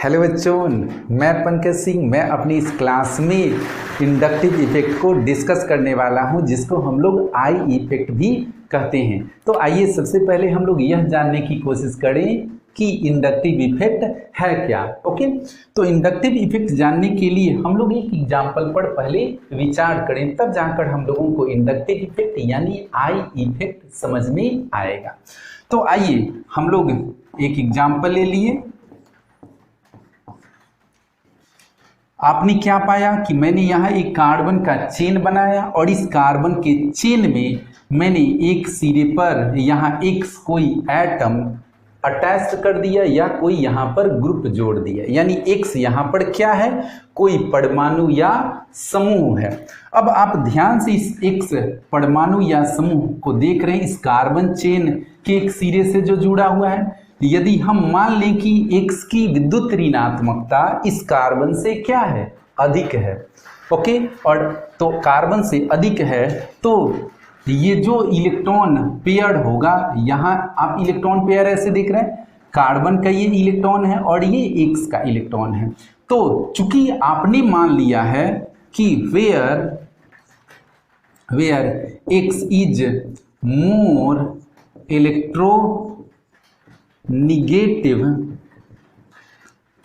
Hello बच्चों, मैं पंकज सिंह। मैं अपनी इस क्लास में इंडक्टिव इफेक्ट को डिस्कस करने वाला हूं, जिसको हम लोग आई इफेक्ट भी कहते हैं। तो आइए सबसे पहले हम लोग यह जानने की कोशिश करें कि इंडक्टिव इफेक्ट है क्या। ओके, तो इंडक्टिव इफेक्ट जानने के लिए हम लोग एक एग्जाम्पल पर पहले विचार करें, तब जाकर हम लोगों को इंडक्टिव इफेक्ट यानी आई इफेक्ट समझ में आएगा। तो आइए हम लोग एक एग्जाम्पल ले लिए। आपने क्या पाया कि मैंने यहाँ एक कार्बन का चेन बनाया और इस कार्बन के चेन में मैंने एक सिरे पर यहाँ एक कोई एटम अटैच कर दिया या कोई यहाँ पर ग्रुप जोड़ दिया, यानी एक्स यहाँ पर क्या है, कोई परमाणु या समूह है। अब आप ध्यान से इस एक्स परमाणु या समूह को देख रहे हैं, इस कार्बन चेन के एक सिरे से जो जुड़ा हुआ है। यदि हम मान लें कि एक्स की विद्युत ऋणात्मकता इस कार्बन से क्या है, अधिक है। ओके, और तो कार्बन से अधिक है तो ये जो इलेक्ट्रॉन पेयर होगा, यहाँ आप इलेक्ट्रॉन पेयर ऐसे देख रहे हैं, कार्बन का ये इलेक्ट्रॉन है और ये एक्स का इलेक्ट्रॉन है। तो चूंकि आपने मान लिया है कि where X is more electronegative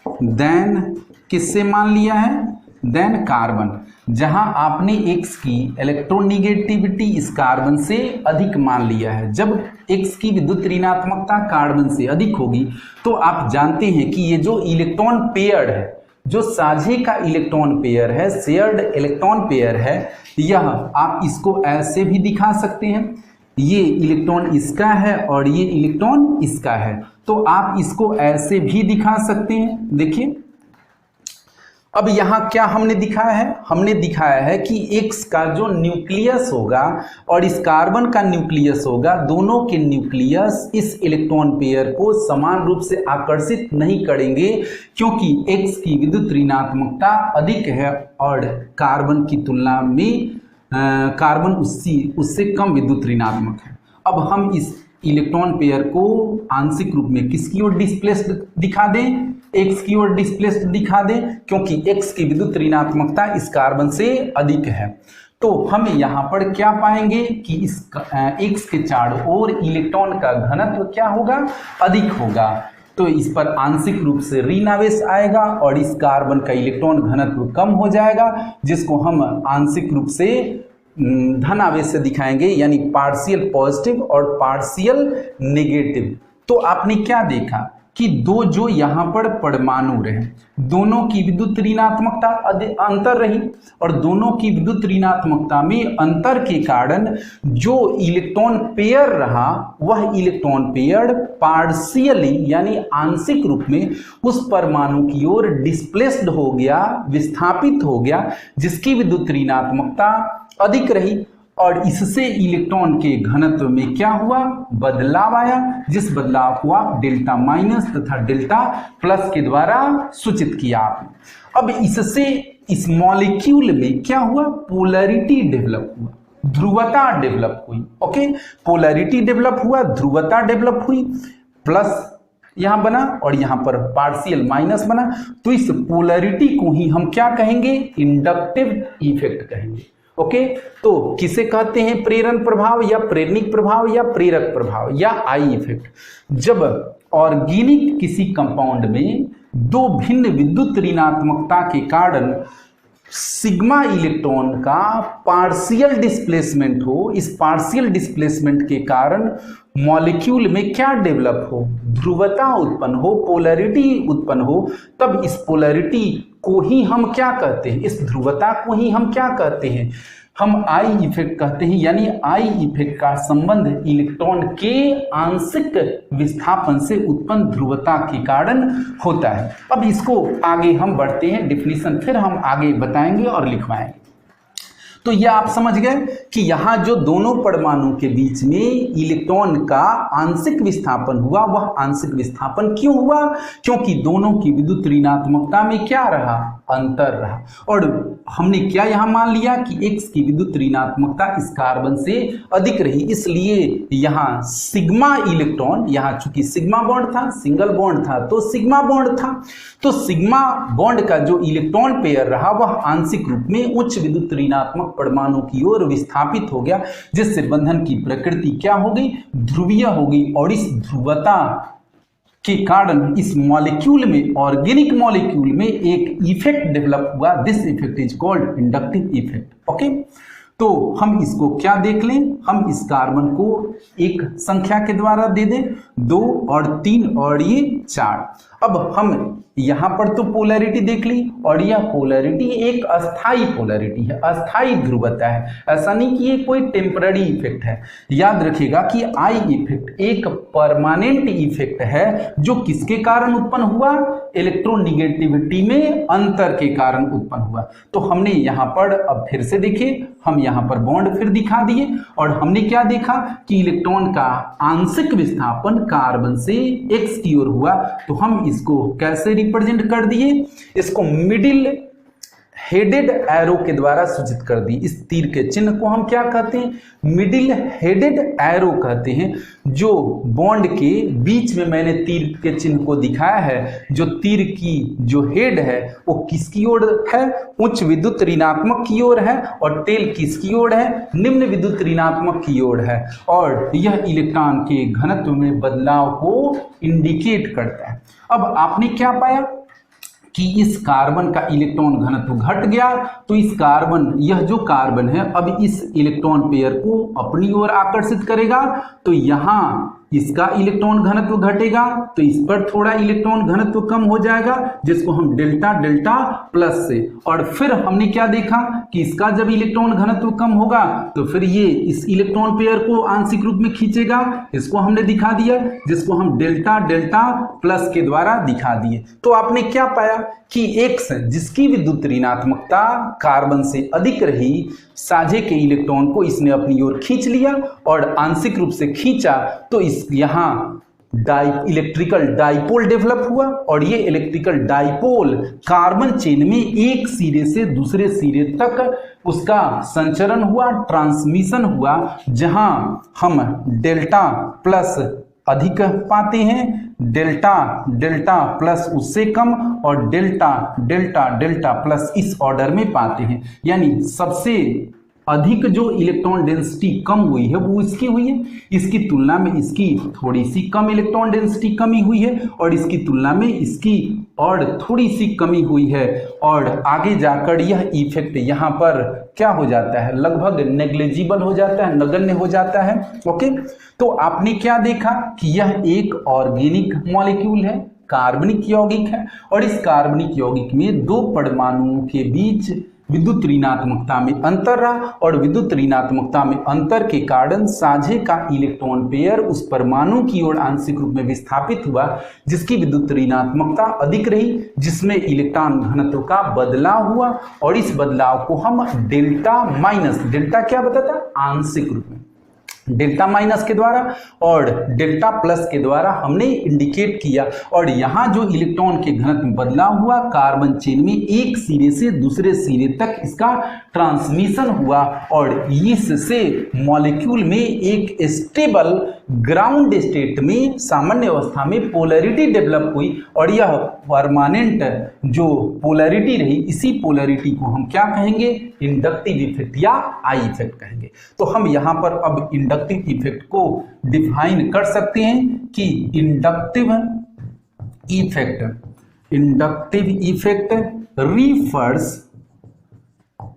than, किससे मान लिया है, देन कार्बन। जहां आपने एक्स की इलेक्ट्रोनिगेटिविटी इस कार्बन से अधिक मान लिया है, जब एक्स की विद्युत ऋणात्मकता कार्बन से अधिक होगी तो आप जानते हैं कि ये जो इलेक्ट्रॉन पेयर है, जो साझे का इलेक्ट्रॉन पेयर है, शेयर्ड इलेक्ट्रॉन पेयर है, यह आप इसको ऐसे भी दिखा सकते हैं, ये इलेक्ट्रॉन इसका है और ये इलेक्ट्रॉन इसका है। तो आप इसको ऐसे भी दिखा सकते हैं। देखिए अब यहाँ क्या हमने दिखाया है, हमने दिखाया है कि एक्स का जो न्यूक्लियस होगा और इस कार्बन का न्यूक्लियस होगा, दोनों के न्यूक्लियस इस इलेक्ट्रॉन पेयर को समान रूप से आकर्षित नहीं करेंगे, क्योंकि एक्स की विद्युत ऋणात्मकता अधिक है और कार्बन की तुलना में कार्बन उससे कम विद्युत ऋणात्मक है। अब हम इस इलेक्ट्रॉन पेयर को आंशिक रूप में किसकी ओर डिस्प्लेस्ड दिखा दें, एक्स की ओर डिस्प्लेस्ड दिखा दें, क्योंकि एक्स की विद्युत ऋणात्मकता इस कार्बन से अधिक है। तो हम यहाँ पर क्या पाएंगे कि इस एक्स के चारों ओर इलेक्ट्रॉन का घनत्व क्या होगा, अधिक होगा। तो इस पर आंशिक रूप से ऋण आवेश आएगा और इस कार्बन का इलेक्ट्रॉन घनत्व कम हो जाएगा, जिसको हम आंशिक रूप से धन आवेश से दिखाएंगे, यानी पार्शियल पॉजिटिव और पार्शियल नेगेटिव। तो आपने क्या देखा कि दो जो यहाँ पर परमाणु रहे, दोनों की विद्युत ऋणात्मकता अंतर रही और दोनों की विद्युत ऋणात्मकता में अंतर के कारण जो इलेक्ट्रॉन पेयर रहा, वह इलेक्ट्रॉन पेयर पार्शियली यानी आंशिक रूप में उस परमाणु की ओर डिस्प्लेस्ड हो गया, विस्थापित हो गया, जिसकी विद्युत ऋणात्मकता अधिक रही और इससे इलेक्ट्रॉन के घनत्व में क्या हुआ, बदलाव आया, जिस बदलाव को आप डेल्टा माइनस तथा डेल्टा प्लस के द्वारा सूचित किया आपने। अब इससे इस मॉलिक्यूल में क्या हुआ, पोलैरिटी डेवलप हुआ, ध्रुवता डेवलप हुई। ओके, पोलैरिटी डेवलप हुआ, ध्रुवता डेवलप हुई, प्लस यहां बना और यहां पर पार्शियल माइनस बना। तो इस पोलैरिटी को ही हम क्या कहेंगे, इंडक्टिव इफेक्ट कहेंगे। ओके, तो किसे कहते हैं, प्रेरण प्रभाव या प्रेरणिक प्रभाव या प्रेरक प्रभाव या आई इफेक्ट। जब ऑर्गेनिक किसी कंपाउंड में दो भिन्न विद्युत ऋणात्मकता के कारण सिग्मा इलेक्ट्रॉन का पार्शियल डिस्प्लेसमेंट हो, इस पार्शियल डिस्प्लेसमेंट के कारण मॉलिक्यूल में क्या डेवलप हो, ध्रुवता उत्पन्न हो, पोलैरिटी उत्पन्न हो, तब इस पोलैरिटी को ही हम क्या कहते हैं, इस ध्रुवता को ही हम क्या कहते हैं, हम आई इफेक्ट कहते हैं। यानी आई इफेक्ट का संबंध इलेक्ट्रॉन के आंशिक विस्थापन से उत्पन्न ध्रुवता के कारण होता है। अब इसको आगे हम बढ़ते हैं, डिफिनीशन फिर हम आगे बताएंगे और लिखवाएंगे। तो यह आप समझ गए कि यहाँ जो दोनों परमाणु के बीच में इलेक्ट्रॉन का आंशिक विस्थापन हुआ, वह आंशिक विस्थापन क्यों हुआ, क्योंकि दोनों की विद्युत ऋणात्मकता में क्या रहा, अंतर रहा। और हमने क्या यहाँ मान लिया कि X की विद्युत ऋणात्मकता इस कार्बन से अधिक रही, इसलिए यहाँ सिग्मा इलेक्ट्रॉन, यहाँ चूंकि सिग्मा बॉन्ड था, सिंगल बॉन्ड था तो सिग्मा बॉन्ड था, तो सिग्मा बॉन्ड का जो इलेक्ट्रॉन पेयर रहा वह आंशिक रूप में उच्च विद्युत ऋणात्मक परमाणु की ओर विस्थापित हो गया, जिससे बंधन की प्रकृति क्या हो गई, ध्रुवीय हो गई। और इस ध्रुवता के कारण इस मॉलिक्यूल में, ऑर्गेनिक मॉलिक्यूल में एक इफेक्ट डेवलप हुआ। This effect is called inductive effect. Okay, तो हम इसको क्या देख लें, हम इस कार्बन को एक संख्या के द्वारा दे दें, 2 और 3 और ये 4। अब हम यहाँ पर तो पोलैरिटी देख ली, और यह पोलैरिटी एक अस्थाई पोलैरिटी है, अस्थाई ध्रुवता है, ऐसा नहीं कि ये कोई टेम्पररी इफेक्ट है। याद रखिएगा कि आई इफेक्ट एक परमानेंट इफेक्ट है, जो किसके कारण उत्पन्न हुआ, इलेक्ट्रोनिगेटिविटी में अंतर के कारण उत्पन्न हुआ। तो हमने यहाँ पर, अब फिर से देखिए, हम यहाँ पर बॉन्ड फिर दिखा दिए, और हमने क्या देखा कि इलेक्ट्रॉन का आंशिक विस्थापन कार्बन से X की ओर हुआ। तो हम इसको कैसे रिप्रेजेंट कर दिए, इसको मिडिल हेडेड एरो के द्वारा सूचित कर दी। इस तीर के चिन्ह को हम क्या कहते हैं, मिडिल हेडेड एरो कहते हैं। जो बॉन्ड के बीच में मैंने तीर के चिन्ह को दिखाया है, जो तीर की जो हेड है वो किसकी ओर है, उच्च विद्युत ऋणात्मक की ओर है, और टेल किसकी ओर है, निम्न विद्युत ऋणात्मक की ओर है। और यह इलेक्ट्रॉन के घनत्व में बदलाव को इंडिकेट करता है। अब आपने क्या पाया कि इस कार्बन का इलेक्ट्रॉन घनत्व घट गया, तो इस कार्बन, यह जो कार्बन है अब इस इलेक्ट्रॉन पेयर को अपनी ओर आकर्षित करेगा, तो यहाँ इसका इलेक्ट्रॉन घनत्व घटेगा, तो इस पर थोड़ा इलेक्ट्रॉन घनत्व कम हो जाएगा, जिसको हम डेल्टा डेल्टा प्लस से, और फिर हमने क्या देखा कि इसका जब इलेक्ट्रॉन घनत्व कम होगा तो फिर ये इस इलेक्ट्रॉन पेयर को आंशिक रूप में खींचेगा, इसको हमने दिखा दिया, जिसको हम डेल्टा डेल्टा प्लस के द्वारा दिखा दिए। तो आपने क्या पाया कि X जिसकी विद्युत ऋणात्मकता कार्बन से अधिक रही, साझे के इलेक्ट्रॉन को इसने अपनी ओर खींच लिया, और आंशिक रूप से खींचा तो इस यहाँ इलेक्ट्रिकल डाइपोल डेवलप हुआ, और ये इलेक्ट्रिकल डाइपोल कार्बन चेन में एक सिरे से दूसरे सिरे तक उसका संचरण हुआ, ट्रांसमिशन हुआ, जहां हम डेल्टा प्लस अधिक पाते हैं, डेल्टा डेल्टा प्लस उससे कम, और डेल्टा डेल्टा डेल्टा प्लस इस ऑर्डर में पाते हैं। यानी सबसे अधिक जो इलेक्ट्रॉन डेंसिटी कम हुई है वो इसकी हुई है, इसकी तुलना में इसकी थोड़ी सी कम इलेक्ट्रॉन डेंसिटी कमी हुई है, और इसकी तुलना में इसकी और थोड़ी सी कमी हुई है, और आगे जाकर यह इफेक्ट यहाँ पर क्या हो जाता है, लगभग नेग्लिजिबल हो जाता है, नगण्य हो जाता है। ओके, तो आपने क्या देखा कि यह एक ऑर्गेनिक मॉलिक्यूल है, कार्बनिक यौगिक है, और इस कार्बनिक यौगिक में 2 परमाणुओं के बीच विद्युत ऋणात्मकता में अंतर रहा, और विद्युत ऋणात्मकता में अंतर के कारण साझे का इलेक्ट्रॉन पेयर उस परमाणु की ओर आंशिक रूप में विस्थापित हुआ, जिसकी विद्युत ऋणात्मकता अधिक रही, जिसमें इलेक्ट्रॉन घनत्व का बदलाव हुआ, और इस बदलाव को हम डेल्टा माइनस, डेल्टा क्या बताता, आंशिक रूप में, डेल्टा माइनस के द्वारा और डेल्टा प्लस के द्वारा हमने इंडिकेट किया। और यहाँ जो इलेक्ट्रॉन के घनत्व में बदलाव हुआ, कार्बन चेन में एक सिरे से दूसरे सिरे तक इसका ट्रांसमिशन हुआ, और इससे मॉलिक्यूल में एक स्टेबल ग्राउंड स्टेट में, सामान्य अवस्था में पोलैरिटी डेवलप हुई, और यह परमानेंट जो पोलैरिटी रही, इसी पोलैरिटी को हम क्या कहेंगे, इंडक्टिव इफेक्ट या आई इफेक्ट कहेंगे। तो हम यहाँ पर अब इंडक्टिव इफेक्ट को डिफाइन कर सकते हैं कि inductive effect refers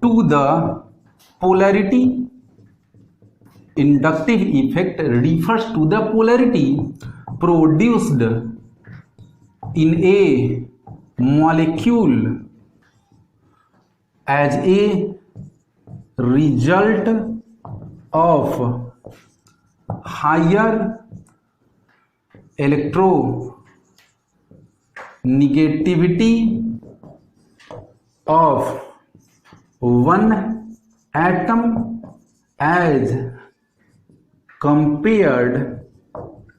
to the polarity. Inductive effect refers to the polarity produced in a molecule as a result of higher electronegativity of one atom as compared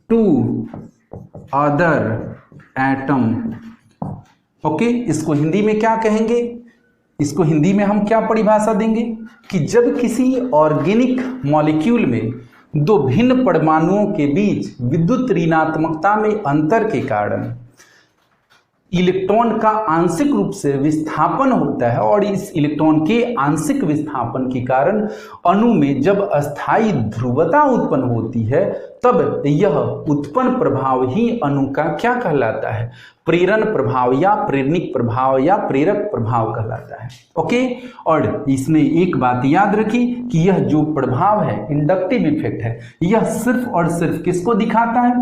to other atom okay, इसको हिंदी में क्या कहेंगे, इसको हिंदी में हम क्या परिभाषा देंगे कि जब किसी ऑर्गेनिक मॉलिक्यूल में दो भिन्न परमाणुओं के बीच विद्युत ऋणात्मकता में अंतर के कारण इलेक्ट्रॉन का आंशिक रूप से विस्थापन होता है और इस इलेक्ट्रॉन के आंशिक विस्थापन के कारण अणु में जब अस्थायी ध्रुवता उत्पन्न होती है तब यह उत्पन्न प्रभाव ही अणु का क्या कहलाता है, प्रेरण प्रभाव या प्रेरणिक प्रभाव या प्रेरक प्रभाव कहलाता है। ओके, और इसमें एक बात याद रखी कि यह जो प्रभाव है इंडक्टिव इफेक्ट है, यह सिर्फ और सिर्फ किसको दिखाता है,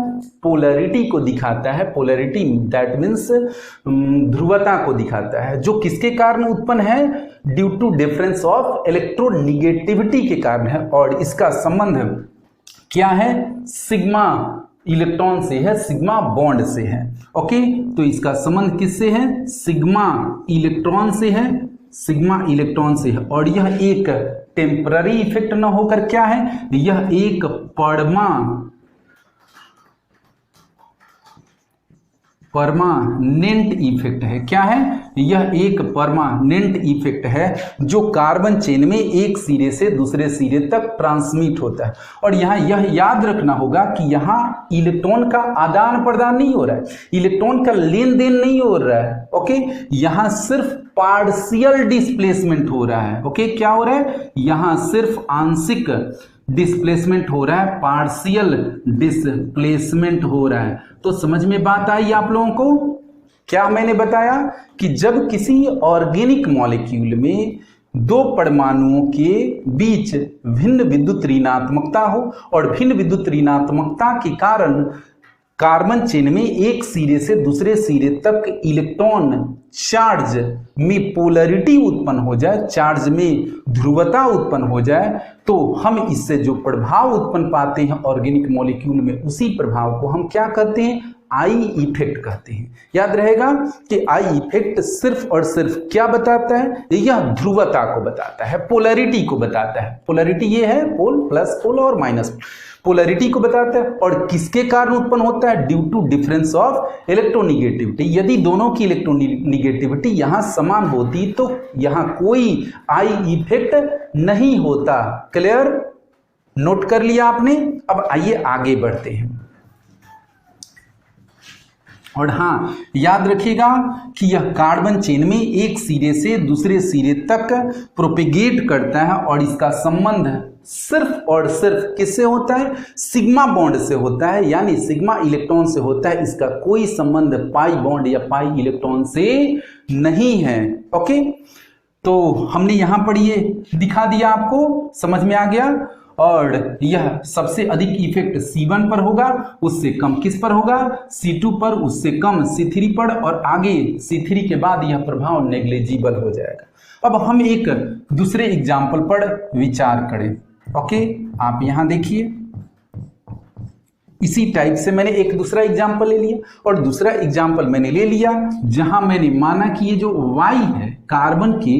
पोलैरिटी को दिखाता है। पोलैरिटी दैट मीन्स ध्रुवता को दिखाता है, जो किसके कारण उत्पन्न है, due to difference of electronegativity के कारण है। और इसका संबंध क्या है, सिग्मा इलेक्ट्रॉन से है, सिग्मा बॉन्ड से है। ओके, तो इसका संबंध किससे है, सिग्मा इलेक्ट्रॉन से है, सिग्मा इलेक्ट्रॉन से है। और यह एक टेम्पररी इफेक्ट न होकर क्या है, यह एक परमानेंट इफेक्ट है। क्या है, यह एक परमानेंट इफेक्ट है जो कार्बन चेन में एक सिरे से दूसरे सिरे तक ट्रांसमिट होता है। और यहाँ यह याद रखना होगा कि यहाँ इलेक्ट्रॉन का आदान प्रदान नहीं हो रहा है, इलेक्ट्रॉन का लेन देन नहीं हो रहा है। ओके, यहाँ सिर्फ पार्शियल डिस्प्लेसमेंट हो रहा है। ओके, क्या हो रहा है, यहाँ सिर्फ आंशिक डिस्प्लेसमेंट हो रहा है, पार्शियल डिस्प्लेसमेंट हो रहा है। तो समझ में बात आई आप लोगों को, क्या मैंने बताया कि जब किसी ऑर्गेनिक मॉलिक्यूल में दो परमाणुओं के बीच भिन्न विद्युत ऋणात्मकता हो और भिन्न विद्युत ऋणात्मकता के कारण कार्बन चेन में एक सिरे से दूसरे सिरे तक इलेक्ट्रॉन चार्ज में पोलैरिटी उत्पन्न हो जाए, चार्ज में ध्रुवता उत्पन्न हो जाए, तो हम इससे जो प्रभाव उत्पन्न पाते हैं ऑर्गेनिक मॉलिक्यूल में, उसी प्रभाव को हम क्या कहते हैं, आई इफेक्ट कहते हैं। याद रहेगा कि आई इफेक्ट सिर्फ और सिर्फ क्या बताता है, यह ध्रुवता को बताता है, पोलैरिटी को बताता है। पोलैरिटी ये है पोल, प्लस पोल और माइनस पोलैरिटी को बताता है। और किसके कारण उत्पन्न होता है, due to difference of electronegativity. यदि दोनों की इलेक्ट्रोनिगेटिविटी यहाँ समान होती तो यहाँ कोई आई इफेक्ट नहीं होता। क्लियर, नोट कर लिया आपने। अब आइए आगे बढ़ते हैं। और हाँ, याद रखिएगा कि यह कार्बन चेन में एक सिरे से दूसरे सिरे तक प्रोपेगेट करता है और इसका संबंध सिर्फ और सिर्फ किससे होता है, सिग्मा बॉन्ड से होता है, यानी सिग्मा इलेक्ट्रॉन से होता है। इसका कोई संबंध पाई बॉन्ड या पाई इलेक्ट्रॉन से नहीं है। ओके, तो हमने यहां पर ये दिखा दिया, आपको समझ में आ गया। और यह सबसे अधिक इफेक्ट C1 पर होगा, उससे कम किस पर होगा, C2 पर, उससे कम C3 पर, और आगे C3 के बाद यह प्रभाव नेग्लिजिबल हो जाएगा। अब हम एक दूसरे एग्जाम्पल पर विचार करें। ओके, आप यहां देखिए, इसी टाइप से मैंने एक दूसरा एग्जाम्पल ले लिया और दूसरा एग्जाम्पल मैंने ले लिया जहां मैंने माना कि ये जो Y है, कार्बन के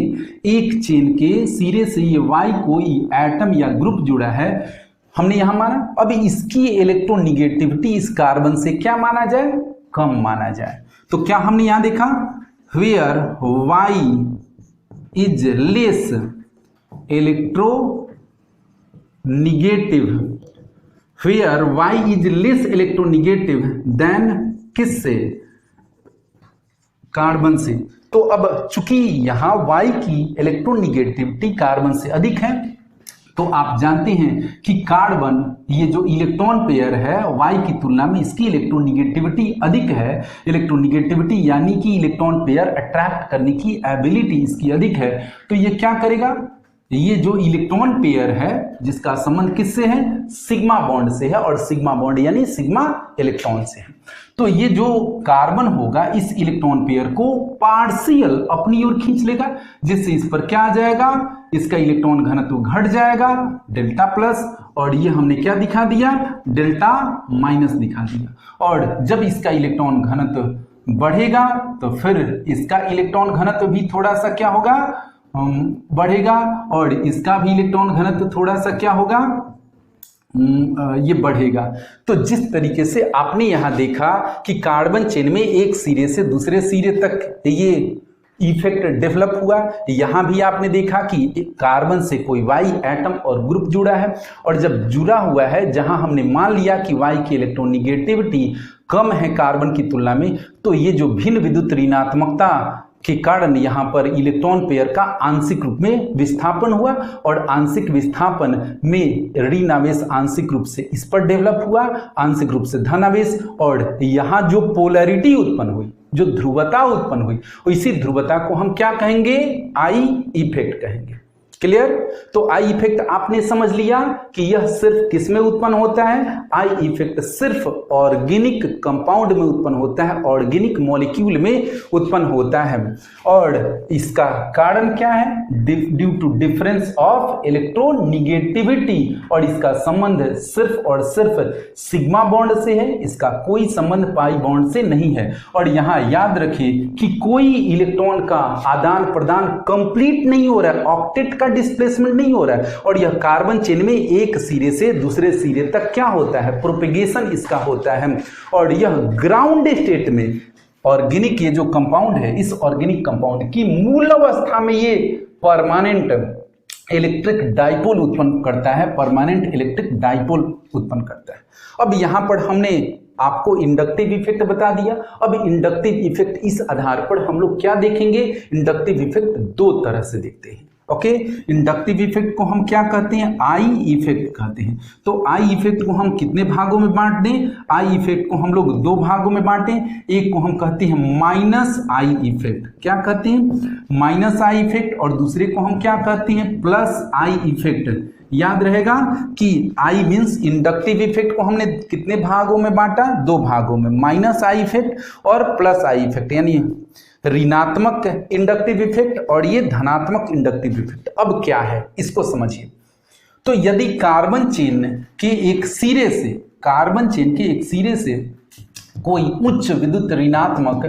एक चेन के सिरे से ये Y कोई एटम या ग्रुप जुड़ा है, हमने यहां माना। अब इसकी इलेक्ट्रोनिगेटिविटी इस कार्बन से क्या माना जाए, कम माना जाए। तो क्या हमने यहां देखा, where Y is less electronegative, Where Y is less electronegative than किससे, कार्बन से। तो अब चूंकि यहां Y की इलेक्ट्रोनिगेटिविटी कार्बन से अधिक है, तो आप जानते हैं कि कार्बन, ये जो इलेक्ट्रॉन पेयर है Y की तुलना में इसकी इलेक्ट्रोनिगेटिविटी अधिक है। इलेक्ट्रोनिगेटिविटी यानी कि इलेक्ट्रॉन पेयर अट्रैक्ट करने की एबिलिटी इसकी अधिक है। तो ये क्या करेगा, ये जो इलेक्ट्रॉन पेयर है जिसका संबंध किससे है, सिग्मा बॉन्ड से है, और सिग्मा बॉन्ड यानी सिग्मा इलेक्ट्रॉन से है। तो ये जो कार्बन होगा इस इलेक्ट्रॉन पेयर को पार्शियल अपनी ओर खींच लेगा, जिससे इस पर क्या आ जाएगा, इसका इलेक्ट्रॉन घनत्व घट जाएगा, डेल्टा प्लस, और ये हमने क्या दिखा दिया, डेल्टा माइनस दिखा दिया। और जब इसका इलेक्ट्रॉन घनत्व बढ़ेगा तो फिर इसका इलेक्ट्रॉन घनत्व भी थोड़ा सा क्या होगा, बढ़ेगा, और इसका भी इलेक्ट्रॉन घनत्व थोड़ा सा क्या होगा, ये बढ़ेगा। तो जिस तरीके से आपने यहाँ देखा कि कार्बन चेन में एक सिरे से दूसरे सिरे तक ये इफेक्ट डेवलप हुआ, यहाँ भी आपने देखा कि कार्बन से कोई वाई एटम और ग्रुप जुड़ा है, और जब जुड़ा हुआ है जहाँ हमने मान लिया कि वाई की इलेक्ट्रोनिगेटिविटी कम है कार्बन की तुलना में, तो ये जो भिन्न विद्युत ऋणात्मकता के कारण यहाँ पर इलेक्ट्रॉन पेयर का आंशिक रूप में विस्थापन हुआ, और आंशिक विस्थापन में ऋण आवेश आंशिक रूप से इस पर डेवलप हुआ, आंशिक रूप से धन आवेश, और यहाँ जो पोलैरिटी उत्पन्न हुई, जो ध्रुवता उत्पन्न हुई, इसी ध्रुवता को हम क्या कहेंगे? आई इफेक्ट कहेंगे। क्लियर? तो आई इफेक्ट आपने समझ लिया कि यह सिर्फ किस में उत्पन्न होता है? आई इफेक्ट सिर्फ ऑर्गेनिक कंपाउंड में उत्पन्न होता है, ऑर्गेनिक मॉलिक्यूल में उत्पन्न होता है। और इसका कारण क्या है? Due to difference of electronegativity, और इसका संबंध सिर्फ और सिर्फ सिग्मा बॉन्ड से है, इसका कोई संबंध पाई बॉन्ड से नहीं है। और यहाँ याद रखिए कि कोई इलेक्ट्रॉन का आदान प्रदान कंप्लीट नहीं हो रहा है, ऑक्टेट का डिस्प्लेसमेंट नहीं हो रहा है, और यह कार्बन चेन में एक सिरे से दूसरे सिरे तक क्या होता है? प्रोपेगेशन इसका होता है। और यह ग्राउंड स्टेट में ऑर्गेनिक ये जो कंपाउंड है, इस ऑर्गेनिक कंपाउंड की मूल अवस्था में ये परमानेंट इलेक्ट्रिक डाइपोल उत्पन्न करता है, परमानेंट इलेक्ट्रिक डाइपोल उत्पन्न करता है। अब यहां पर हमने आपको इंडक्टिव इफेक्ट बता दिया। अब इंडक्टिव इफेक्ट इस आधार पर हम लोग क्या देखेंगे? इंडक्टिव इफेक्ट दो तरह से देखते हैं। ओके, इंडक्टिव इफेक्ट को हम क्या कहते हैं? आई इफेक्ट कहते हैं। तो आई इफेक्ट को हम कितने भागों में बांट दें? आई इफेक्ट को हम लोग दो भागों में बांटें। एक को हम कहते हैं माइनस आई इफेक्ट। क्या कहते हैं? Minus I effect. और दूसरे को हम क्या कहते हैं? Plus I effect. याद रहेगा कि आई मीन्स इंडक्टिव इफेक्ट को हमने कितने भागों में बांटा? दो भागों में, माइनस आई इफेक्ट और प्लस आई इफेक्ट, यानी ऋणात्मक इंडक्टिव इफेक्ट और ये धनात्मक इंडक्टिव इफेक्ट। अब क्या है इसको समझिए। तो यदि कार्बन चेन के एक सिरे से, कार्बन चेन के एक सिरे से कोई उच्च विद्युत ऋणात्मक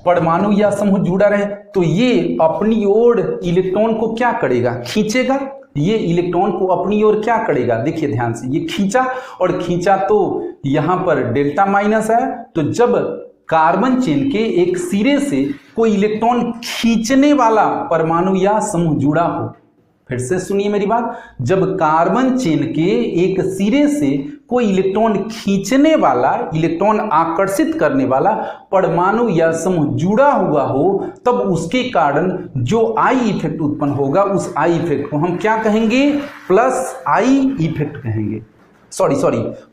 परमाणु या समूह जुड़ा रहे, तो ये अपनी ओर इलेक्ट्रॉन को क्या करेगा? खींचेगा। ये इलेक्ट्रॉन को अपनी ओर क्या करेगा? देखिए ध्यान से, ये खींचा, और खींचा तो यहां पर डेल्टा माइनस है। तो जब कार्बन चेन के एक सिरे से कोई इलेक्ट्रॉन खींचने वाला परमाणु या समूह जुड़ा हो, फिर से सुनिए मेरी बात, जब कार्बन चेन के एक सिरे से कोई इलेक्ट्रॉन खींचने वाला, इलेक्ट्रॉन आकर्षित करने वाला परमाणु या समूह जुड़ा हुआ हो, तब उसके कारण जो आई इफेक्ट उत्पन्न होगा, उस आई इफेक्ट को हम क्या कहेंगे? प्लस आई इफेक्ट कहेंगे। सॉरी,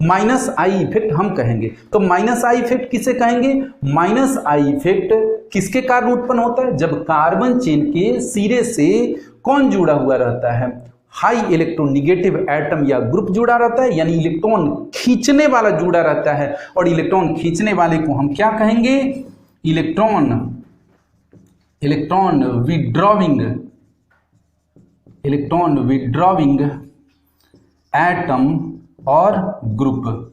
माइनस आई इफेक्ट हम कहेंगे। तो माइनस आई इफेक्ट किसे कहेंगे? माइनस आई इफेक्ट किसके कारण उत्पन्न होता है? जब कार्बन चेन के सिरे से कौन जुड़ा हुआ रहता है? हाई इलेक्ट्रोनिगेटिव एटम या ग्रुप जुड़ा रहता है, यानी इलेक्ट्रॉन खींचने वाला जुड़ा रहता है। और इलेक्ट्रॉन खींचने वाले को हम क्या कहेंगे? इलेक्ट्रॉन विड्रॉविंग एटम और ग्रुप।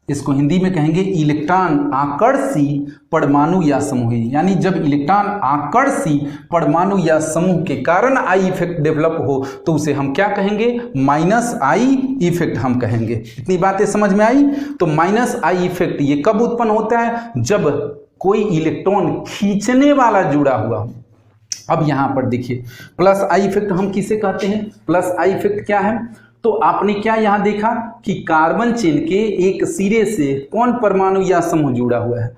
इसको हिंदी में कहेंगे इलेक्ट्रॉन आकर्षी परमाणु या समूह। यानी जब इलेक्ट्रॉन आकर्षी परमाणु या समूह के कारण आई इफेक्ट डेवलप हो, तो उसे हम क्या कहेंगे? माइनस आई इफेक्ट हम कहेंगे। इतनी बातें समझ में आई? तो माइनस आई इफेक्ट ये कब उत्पन्न होता है? जब कोई इलेक्ट्रॉन खींचने वाला जुड़ा हुआ हो। अब यहां पर देखिए, प्लस आई इफेक्ट हम किसे कहते हैं? प्लस आई इफेक्ट क्या है? तो आपने क्या यहां देखा कि कार्बन चेन के एक सिरे से कौन परमाणु या समूह जुड़ा हुआ है?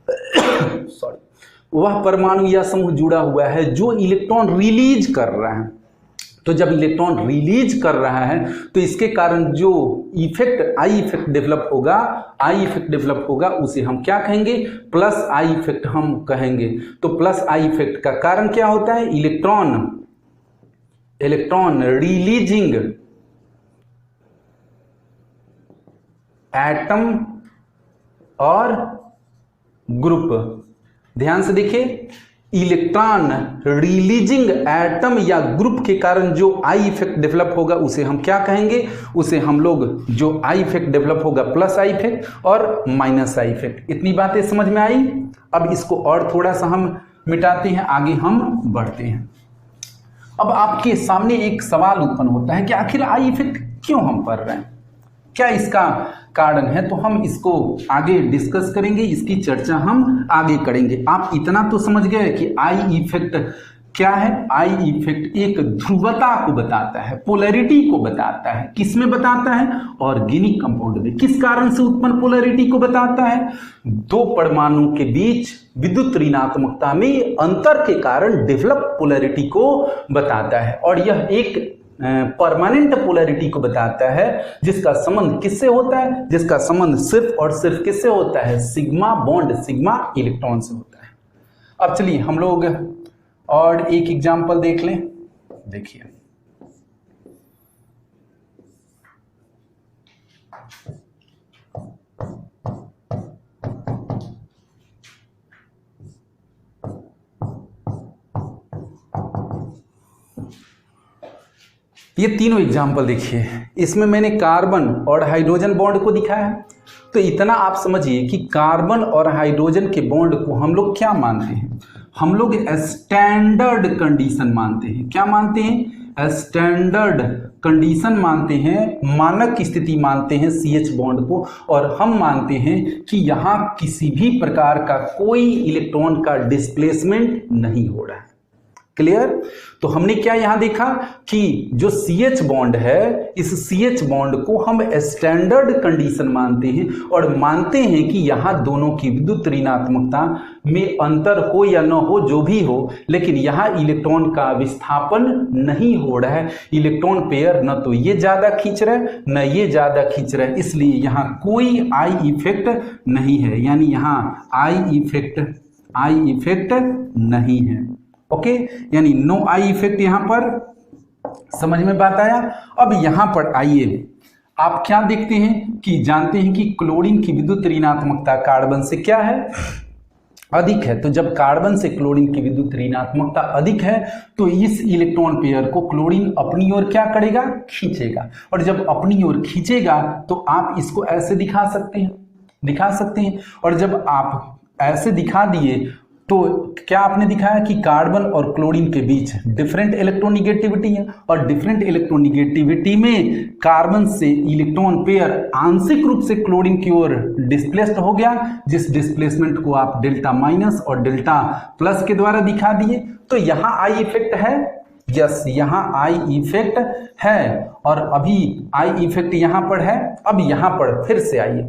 सॉरी, वह परमाणु या समूह जुड़ा हुआ है जो इलेक्ट्रॉन रिलीज कर रहा है। तो जब इलेक्ट्रॉन रिलीज कर रहा है, तो इसके कारण जो इफेक्ट आई इफेक्ट डेवलप होगा, उसे हम क्या कहेंगे? प्लस आई इफेक्ट हम कहेंगे। तो प्लस आई इफेक्ट का कारण क्या होता है? इलेक्ट्रॉन रिलीजिंग एटम और ग्रुप। ध्यान से देखिए, इलेक्ट्रॉन रिलीजिंग एटम या ग्रुप के कारण जो आई इफेक्ट डेवलप होगा, उसे हम क्या कहेंगे? उसे हम लोग, जो आई इफेक्ट डेवलप होगा, प्लस आई इफेक्ट और माइनस आई इफेक्ट। इतनी बातें समझ में आई? अब इसको और थोड़ा सा हम मिटाते हैं, आगे हम बढ़ते हैं। अब आपके सामने एक सवाल उत्पन्न होता है कि आखिर आई इफेक्ट क्यों हम पढ़ रहे हैं? क्या इसका कारण है, तो हम इसको आगे डिस्कस करेंगे, इसकी चर्चा हम आगे करेंगे। आप इतना तो समझ गए कि आई इफेक्ट क्या है। आई इफेक्ट एक ध्रुवता को बताता है, पोलैरिटी को बताता है। किसमें बताता है? ऑर्गेनिक कंपाउंड में। किस कारण से उत्पन्न पोलैरिटी को बताता है? दो परमाणु के बीच विद्युत ऋणात्मकता में अंतर के कारण डेवलप पोलैरिटी को बताता है। और यह एक परमानेंट पोलैरिटी को बताता है, जिसका संबंध किससे होता है? जिसका संबंध सिर्फ और सिर्फ किससे होता है? सिग्मा बॉन्ड सिग्मा इलेक्ट्रॉन से होता है। अब चलिए हम लोग और एक एग्जांपल देख लें। देखिए, ये तीनों एग्जाम्पल देखिए, इसमें मैंने कार्बन और हाइड्रोजन बॉन्ड को दिखाया है। तो इतना आप समझिए कि कार्बन और हाइड्रोजन के बॉन्ड को हम लोग क्या मानते हैं? हम लोग स्टैंडर्ड कंडीशन मानते हैं। क्या मानते हैं? स्टैंडर्ड कंडीशन मानते हैं, मानक स्थिति मानते हैं CH बॉन्ड को। और हम मानते हैं कि यहाँ किसी भी प्रकार का कोई इलेक्ट्रॉन का डिस्प्लेसमेंट नहीं हो रहा है। क्लियर? तो हमने क्या यहां देखा कि जो CH बॉन्ड है, इस CH बॉन्ड को हम स्टैंडर्ड कंडीशन मानते हैं और मानते हैं कि यहां दोनों की विद्युत ऋणात्मकता में अंतर हो या न हो, जो भी हो, लेकिन यहां इलेक्ट्रॉन का विस्थापन नहीं हो रहा है। इलेक्ट्रॉन पेयर न तो ये ज्यादा खींच रहा है न ये ज्यादा खींच रहा है, इसलिए यहां कोई आई इफेक्ट नहीं है। यानी यहां आई इफेक्ट नहीं है। ओके, यानी नो आई इफेक्ट यहां पर। समझ में बात आया? अब यहां पर आइए, आप क्या देखते हैं कि जानते हैं कि क्लोरीन की विद्युत ऋणात्मकता कार्बन से क्या है? अधिक है। तो जब कार्बन से क्लोरीन की विद्युत ऋणात्मकता अधिक है तो इस इलेक्ट्रॉन पेयर को क्लोरीन अपनी ओर क्या करेगा? खींचेगा। और जब अपनी ओर खींचेगा तो आप इसको ऐसे दिखा सकते हैं। और जब आप ऐसे दिखा दिए तो क्या आपने दिखाया कि कार्बन और क्लोरीन के बीच डिफरेंट इलेक्ट्रोनिगेटिविटी है। और डिफरेंट इलेक्ट्रोनिगेटिविटी में कार्बन से इलेक्ट्रॉन पेयर आंशिक रूप से क्लोरीन की ओर डिस्प्लेस्ड हो गया, जिस डिस्प्लेसमेंट को आप डेल्टा माइनस और डेल्टा प्लस के द्वारा दिखा दिए। तो यहां आई इफेक्ट है। यस, यहां आई इफेक्ट है। और अभी आई इफेक्ट यहां पर है। अब यहां पर फिर से आइए,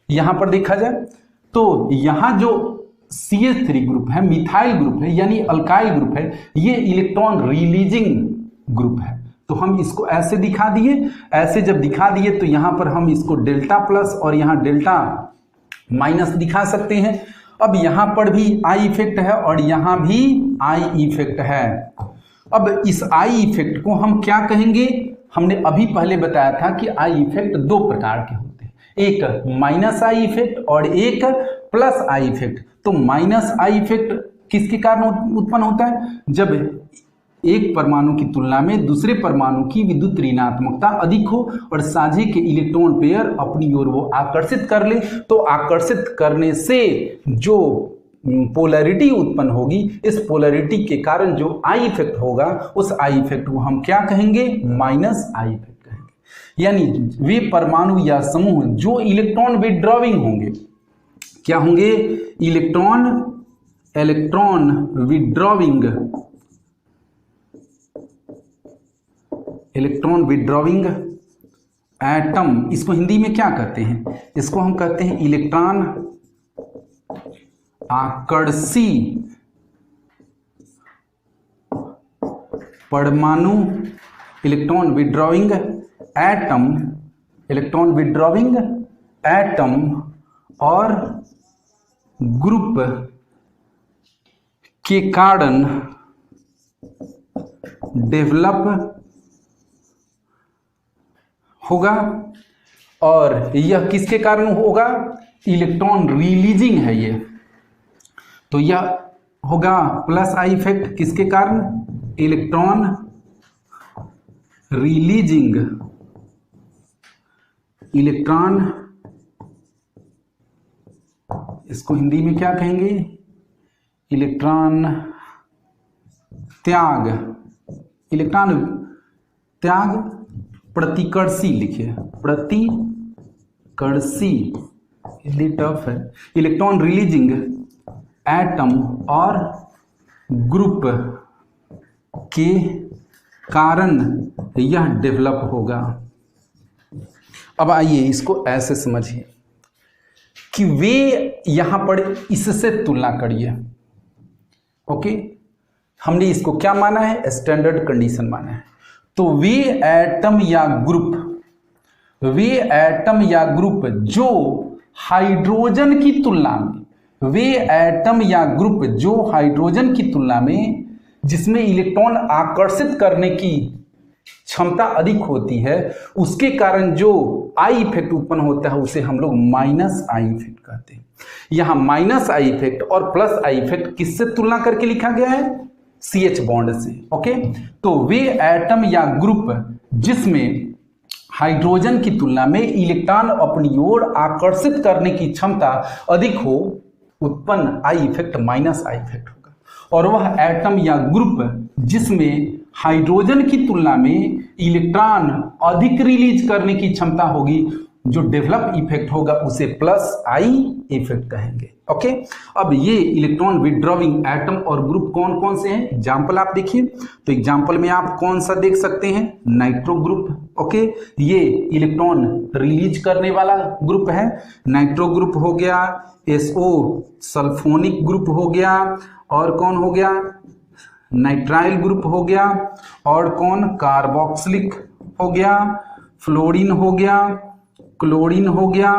यहां पर देखा जाए तो यहां जो CH3 ग्रुप है, मिथाइल ग्रुप है, यानी अल्काइल ग्रुप है, ये इलेक्ट्रॉन रिलीजिंग ग्रुप है। तो हम इसको ऐसे दिखा दिए। ऐसे जब दिखा दिए तो यहां पर हम इसको डेल्टा प्लस और यहां डेल्टा माइनस दिखा सकते हैं। अब यहां पर भी आई इफेक्ट है और यहां भी आई इफेक्ट है। अब इस आई इफेक्ट को हम क्या कहेंगे? हमने अभी पहले बताया था कि आई इफेक्ट दो प्रकार के होते हैं, एक माइनस आई इफेक्ट और एक प्लस आई इफेक्ट। तो माइनस आई इफेक्ट किसके कारण उत्पन्न होता है? जब एक परमाणु की तुलना में दूसरे परमाणु की विद्युत ऋणात्मकता अधिक हो और साझे के इलेक्ट्रॉन पेयर अपनी ओर वो आकर्षित कर ले। तो आकर्षित करने से जो पोलैरिटी उत्पन्न होगी, इस पोलैरिटी के कारण जो आई इफेक्ट होगा, उस आई इफेक्ट को हम क्या कहेंगे? माइनस आई इफेक्ट कहेंगे। यानी वे परमाणु या समूह जो इलेक्ट्रॉन विड्रॉविंग होंगे, क्या होंगे? Electron withdrawing atom. इसको हिंदी में क्या कहते हैं? इसको हम कहते हैं इलेक्ट्रॉन आकर्षी परमाणु। इलेक्ट्रॉन विड्रॉविंग एटम और ग्रुप के कारण डेवलप होगा। और यह किसके कारण होगा? इलेक्ट्रॉन रिलीजिंग है ये। तो यह होगा प्लस आई इफेक्ट किसके कारण? इलेक्ट्रॉन रिलीजिंग, इलेक्ट्रॉन, इसको हिंदी में क्या कहेंगे? इलेक्ट्रॉन त्याग। इलेक्ट्रॉन त्याग प्रतिकर्षी लिखिए, प्रतिकर्षी कर्सी, ये टफ है, इलेक्ट्रॉन रिलीजिंग एटम और ग्रुप के कारण यह डेवलप होगा। अब आइए इसको ऐसे समझिए कि वे यहां पर इससे तुलना करिए। ओके, हमने इसको क्या माना है, स्टैंडर्ड कंडीशन माना है। तो वे एटम या ग्रुप जो हाइड्रोजन की तुलना में, वे एटम या ग्रुप जो हाइड्रोजन की तुलना में जिसमें इलेक्ट्रॉन आकर्षित करने की क्षमता अधिक होती है, उसके कारण जो आई इफेक्ट उत्पन्न होता है उसे हम लोग माइनस आई इफेक्ट कहते हैं। यहां माइनस आई इफेक्ट और प्लस आई इफेक्ट किससे तुलना करके लिखा गया है, CH बॉन्ड से। ओके, तो वे एटम या ग्रुप जिसमें हाइड्रोजन की तुलना में इलेक्ट्रॉन अपनी ओर आकर्षित करने की क्षमता अधिक हो, उत्पन्न I effect minus I effect होगा। और वह एटम या ग्रुप जिसमें हाइड्रोजन की तुलना में इलेक्ट्रॉन अधिक रिलीज करने की क्षमता होगी, जो डेवलप इफेक्ट होगा, उसे प्लस आई इफेक्ट कहेंगे। ओके, अब ये इलेक्ट्रॉन विड्रॉविंग एटम और ग्रुप कौन कौन से हैं, एग्जाम्पल आप देखिए। तो एग्जाम्पल में आप कौन सा देख सकते हैं, नाइट्रो ग्रुप। ओके, ये इलेक्ट्रॉन रिलीज करने वाला ग्रुप है, नाइट्रो ग्रुप हो गया, SO सल्फोनिक ग्रुप हो गया, और कौन हो गया, नाइट्राइल ग्रुप हो गया, और कौन, कार्बोक्सिलिक हो गया, फ्लोरीन हो गया, क्लोरीन हो गया,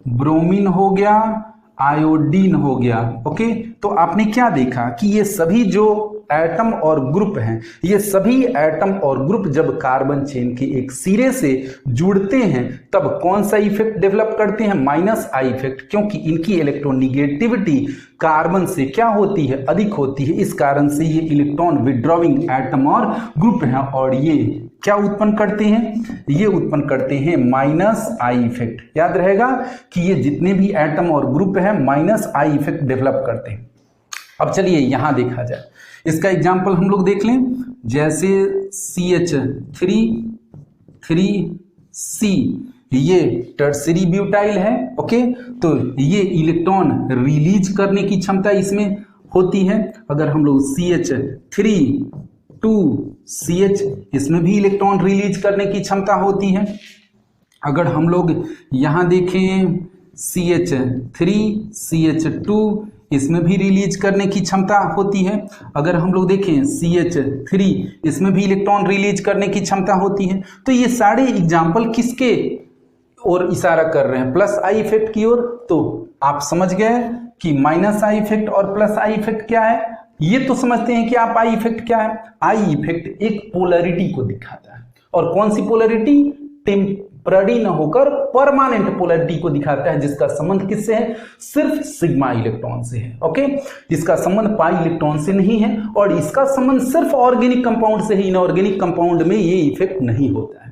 ब्रोमीन हो गया, आयोडीन हो गया। ओके, तो आपने क्या देखा कि ये सभी जो एटम और ग्रुप हैं, ये सभी एटम और ग्रुप जब कार्बन चेन के एक सिरे से जुड़ते हैं तब कौन सा इफेक्ट डेवलप करते हैं, माइनस आई इफेक्ट, क्योंकि इनकी इलेक्ट्रोनिगेटिविटी कार्बन से क्या होती है, अधिक होती है। इस कारण से ये इलेक्ट्रॉन विड्रॉविंग एटम और ग्रुप हैं, और ये क्या उत्पन्न करते हैं, ये उत्पन्न करते हैं माइनस आई इफेक्ट। याद रहेगा कि ये जितने भी एटम और ग्रुप हैं माइनस आई इफेक्ट डेवलप करते हैं। अब चलिए यहां देखा जाए, इसका एग्जाम्पल हम लोग देख लें, जैसे CH3C, ये टर्सरी ब्यूटाइल है। ओके, तो ये इलेक्ट्रॉन रिलीज करने की क्षमता इसमें होती है। अगर हम लोग CH3CH, इसमें भी इलेक्ट्रॉन रिलीज करने की क्षमता होती है। अगर हम लोग यहां देखें CH3CH2, इसमें भी रिलीज करने की क्षमता होती है। अगर हम लोग देखें CH3, इसमें भी इलेक्ट्रॉन रिलीज करने की क्षमता होती है। तो ये सारे एग्जाम्पल किसके ओर इशारा कर रहे हैं, प्लस आई इफेक्ट की ओर। तो आप समझ गए कि माइनस आई इफेक्ट और प्लस आई इफेक्ट क्या है। ये तो समझते हैं कि आप आई इफेक्ट क्या है, आई इफेक्ट एक पोलरिटी को दिखाता है। और कौन सी पोलरिटी, टेम्पररी न होकर परमानेंट पोलरिटी को दिखाता है, जिसका संबंध किससे है, सिर्फ सिग्मा इलेक्ट्रॉन से है। ओके, इसका संबंध पाई इलेक्ट्रॉन से नहीं है, और इसका संबंध सिर्फ ऑर्गेनिक कंपाउंड से है। इनऑर्गेनिक कंपाउंड में ये इफेक्ट नहीं होता है।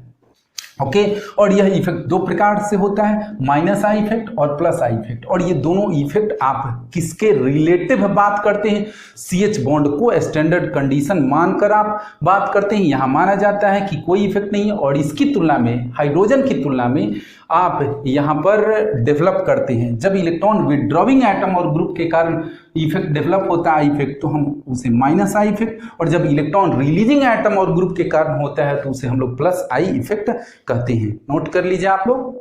ओके, और यह इफेक्ट दो प्रकार से होता है, माइनस आई इफेक्ट और प्लस आई इफेक्ट। और ये दोनों इफेक्ट आप किसके रिलेटिव बात करते हैं, CH बॉन्ड को स्टैंडर्ड कंडीशन मानकर आप बात करते हैं। यहां माना जाता है कि कोई इफेक्ट नहीं है, और इसकी तुलना में, हाइड्रोजन की तुलना में आप यहां पर डेवलप करते हैं। जब इलेक्ट्रॉन विड्रॉविंग एटम और ग्रुप के कारण इफेक्ट डेवलप होता है, आई इफेक्ट, तो हम उसे माइनस आई इफेक्ट, और जब इलेक्ट्रॉन रिलीजिंग एटम और ग्रुप के कारण होता है तो उसे हम लोग प्लस आई इफेक्ट कहते हैं। नोट कर लीजिए आप लोग,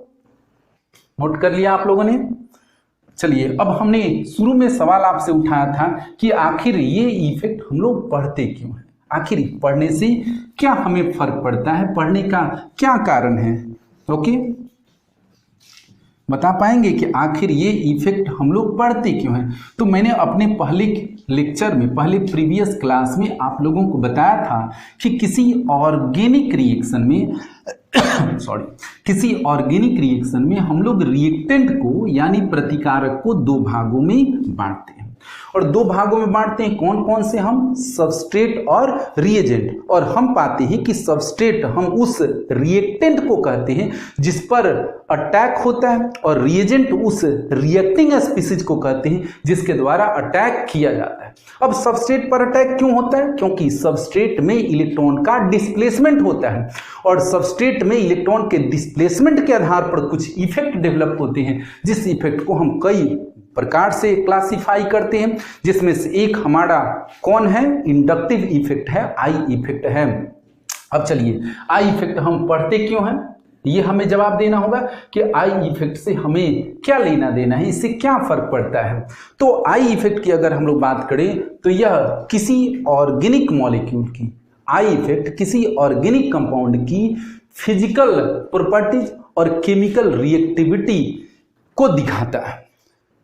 नोट कर लिया आप लोगों ने। चलिए, अब हमने शुरू में सवाल आपसे उठाया था कि आखिर ये इफेक्ट हम लोग पढ़ते क्यों हैं, आखिर पढ़ने से क्या हमें फर्क पड़ता है, पढ़ने का क्या कारण है। ओके, बता पाएंगे कि आखिर ये इफेक्ट हम लोग पढ़ते क्यों हैं। तो मैंने अपने पहले लेक्चर में, पहले प्रीवियस क्लास में आप लोगों को बताया था कि किसी ऑर्गेनिक रिएक्शन में किसी ऑर्गेनिक रिएक्शन में हम लोग रिएक्टेंट को यानी प्रतिकारक को दो भागों में बांटते हैं। और दो भागों में बांटते हैं। कौन कौन से? हम सबस्ट्रेट और रिएजेंट। और हम पाते हैं कि सबस्ट्रेट हम उस रिएक्टेंट को कहते हैं जिस पर अटैक होता है, और रिएजेंट उस रिएक्टिंग स्पीसीज को कहते हैं जिसके द्वारा अटैक किया जाता है। अब सबस्ट्रेट पर अटैक क्यों होता है? क्योंकि सबस्ट्रेट में इलेक्ट्रॉन का डिस्प्लेसमेंट होता है, और सबस्ट्रेट में इलेक्ट्रॉन के डिस्प्लेसमेंट के आधार पर कुछ इफेक्ट डेवलप होते हैं, जिस इफेक्ट को हम कई प्रकार से क्लासिफाई करते हैं, जिसमें से एक हमारा कौन है? इंडक्टिव इफेक्ट है, आई इफेक्ट है। अब चलिए, आई इफेक्ट हम पढ़ते क्यों हैं, ये हमें जवाब देना होगा कि आई इफेक्ट से हमें क्या लेना देना है, इससे क्या फर्क पड़ता है। तो आई इफेक्ट की अगर हम लोग बात करें तो यह किसी ऑर्गेनिक मॉलिक्यूल की, आई इफेक्ट किसी ऑर्गेनिक कंपाउंड की फिजिकल प्रॉपर्टीज और केमिकल रिएक्टिविटी को दिखाता है।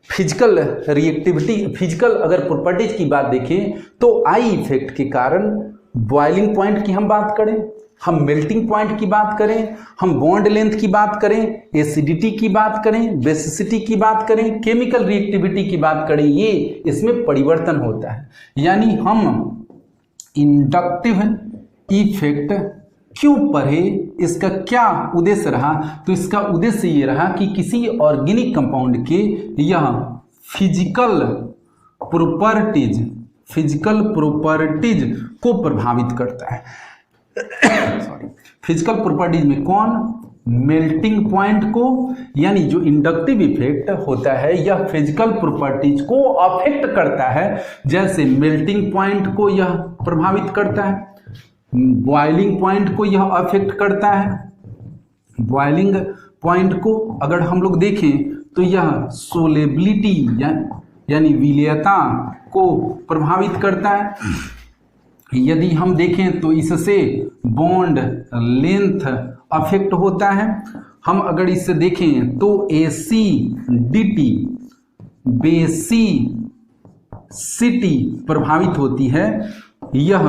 फिजिकल रिएक्टिविटी, फिजिकल अगर प्रॉपर्टीज की बात देखें तो आई इफेक्ट के कारण बॉइलिंग पॉइंट की हम बात करें, हम मेल्टिंग पॉइंट की बात करें, हम बॉन्ड लेंथ की बात करें, एसिडिटी की बात करें, बेसिसिटी की बात करें, केमिकल रिएक्टिविटी की बात करें, ये इसमें परिवर्तन होता है। यानी हम इंडक्टिव इफेक्ट क्यों पढ़े, इसका क्या उद्देश्य रहा? तो इसका उद्देश्य ये रहा कि किसी ऑर्गेनिक कंपाउंड के यह फिजिकल प्रॉपर्टीज को प्रभावित करता है। सॉरी, फिजिकल प्रॉपर्टीज में कौन? मेल्टिंग पॉइंट को, यानी जो इंडक्टिव इफेक्ट होता है यह फिजिकल प्रॉपर्टीज को अफेक्ट करता है। जैसे मेल्टिंग पॉइंट को यह प्रभावित करता है, बॉइलिंग पॉइंट को यह अफेक्ट करता है। बॉइलिंग पॉइंट को अगर हम लोग देखें तो यह सोलेबिलिटी यानी विलेयता को प्रभावित करता है। यदि हम देखें तो इससे बॉन्ड लेंथ अफेक्ट होता है। हम अगर इससे देखें तो एसिडिटी, बेसिसिटी प्रभावित होती है। यह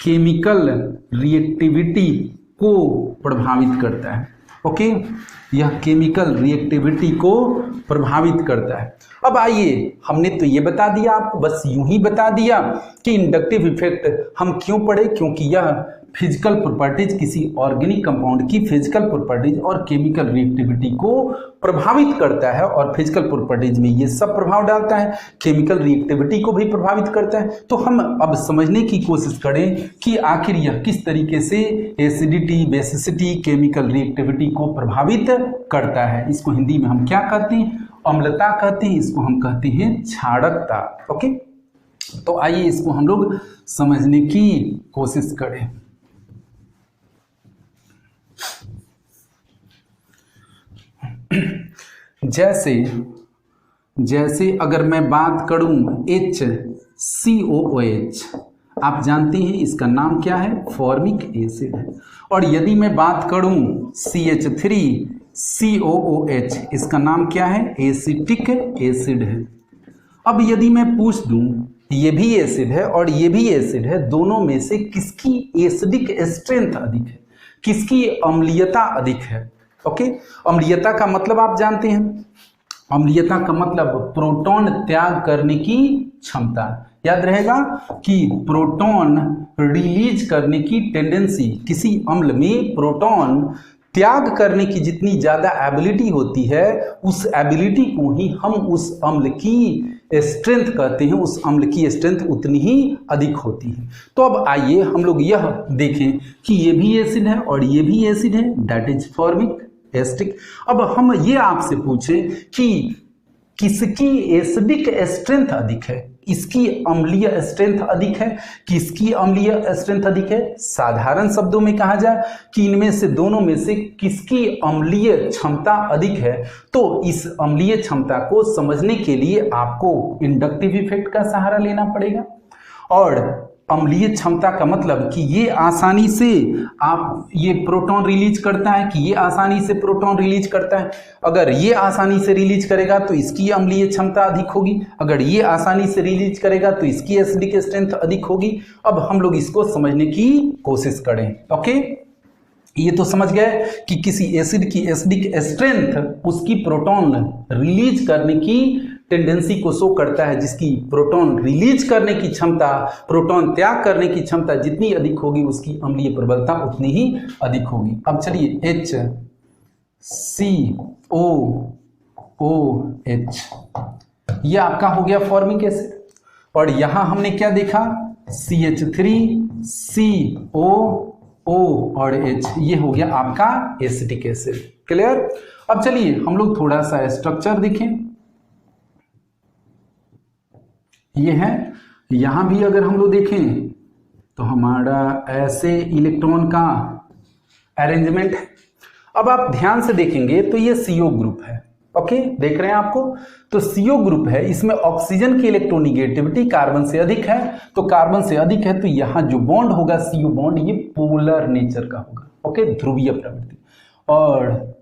केमिकल रिएक्टिविटी को प्रभावित करता है। ओके, यह केमिकल रिएक्टिविटी को प्रभावित करता है। अब आइए, हमने तो ये बता दिया आपको, बस यूं ही बता दिया कि इंडक्टिव इफेक्ट हम क्यों पढ़े, क्योंकि यह फिजिकल प्रॉपर्टीज किसी ऑर्गेनिक कंपाउंड की फिजिकल प्रॉपर्टीज और केमिकल रिएक्टिविटी को प्रभावित करता है, और फिजिकल प्रॉपर्टीज में ये सब प्रभाव डालता है, केमिकल रिएक्टिविटी को भी प्रभावित करता है। तो हम अब समझने की कोशिश करें कि आखिर यह किस तरीके से एसिडिटी, बेसिसिटी, केमिकल रिएक्टिविटी को प्रभावित करता है। इसको हिंदी में हम क्या कहते हैं? अम्लता कहते हैं, इसको हम कहते हैं क्षारकता। ओके, तो आइए इसको हम लोग समझने की कोशिश करें। जैसे अगर मैं बात करूं HCOOH, आप जानते हैं इसका नाम क्या है? फॉर्मिक एसिड है। और यदि मैं बात करूं CH3COOH, इसका नाम क्या है? एसिटिक एसिड है। अब यदि मैं पूछ दूं ये भी एसिड है और ये भी एसिड है, दोनों में से किसकी एसिडिक स्ट्रेंथ अधिक है, किसकी अम्लीयता अधिक है? ओके, अम्लीयता का मतलब आप जानते हैं, अम्लीयता का मतलब प्रोटॉन त्याग करने की क्षमता। याद रहेगा कि प्रोटॉन रिलीज करने की टेंडेंसी, किसी अम्ल में प्रोटॉन त्याग करने की जितनी ज्यादा एबिलिटी होती है, उस एबिलिटी को ही हम उस अम्ल की स्ट्रेंथ कहते हैं, उस अम्ल की स्ट्रेंथ उतनी ही अधिक होती है। तो अब आइए हम लोग यह देखें कि ये भी एसिड है और ये भी एसिड है, दैट इज फॉर्मिक एसिडिक। अब हम ये आपसे पूछें कि किसकी एसिडिक स्ट्रेंथ अधिक है, इसकी अम्लीय स्ट्रेंथ अधिक है, किसकी अम्लीय स्ट्रेंथ अधिक है? साधारण शब्दों में कहा जाए कि इनमें से दोनों में से किसकी अम्लीय क्षमता अधिक है, तो इस अम्लीय क्षमता को समझने के लिए आपको इंडक्टिव इफेक्ट का सहारा लेना पड़ेगा। और अम्लीय क्षमता का मतलब कि ये आसानी से ये प्रोटॉन रिलीज करता है, कि ये आसानी से प्रोटॉन रिलीज करता है। अगर ये आसानी से रिलीज करेगा तो इसकी अम्लीय क्षमता अधिक होगी, अगर ये आसानी से रिलीज करेगा तो इसकी एसिडिक स्ट्रेंथ अधिक होगी। अब हम लोग इसको समझने की कोशिश करें। ओके, ये तो समझ गए कि किसी एसिड की एसिडिक स्ट्रेंथ उसकी प्रोटॉन रिलीज करने की टेंडेंसी को शो करता है, जिसकी प्रोटॉन रिलीज करने की क्षमता, प्रोटॉन त्याग करने की क्षमता जितनी अधिक होगी उसकी अम्लीय प्रबलता उतनी ही अधिक होगी। अब चलिए HCOOH ये आपका हो गया फॉर्मिक एसिड, और यहां हमने क्या देखा CH3CO और H, ये हो गया आपका एसिटिक एसिड। क्लियर। अब चलिए हम लोग थोड़ा सा स्ट्रक्चर देखें। ये है, यहां भी अगर हम लोग देखें तो हमारा ऐसे इलेक्ट्रॉन का अरेंजमेंट है। अब आप ध्यान से देखेंगे तो ये CO ग्रुप है। ओके, देख रहे हैं आपको, तो CO ग्रुप है, इसमें ऑक्सीजन की इलेक्ट्रोनिगेटिविटी कार्बन से अधिक है, तो कार्बन से अधिक है तो यहां जो बॉन्ड होगा CO बॉन्ड ये पोलर नेचर का होगा। ओके, ध्रुवीय प्रवृत्ति, और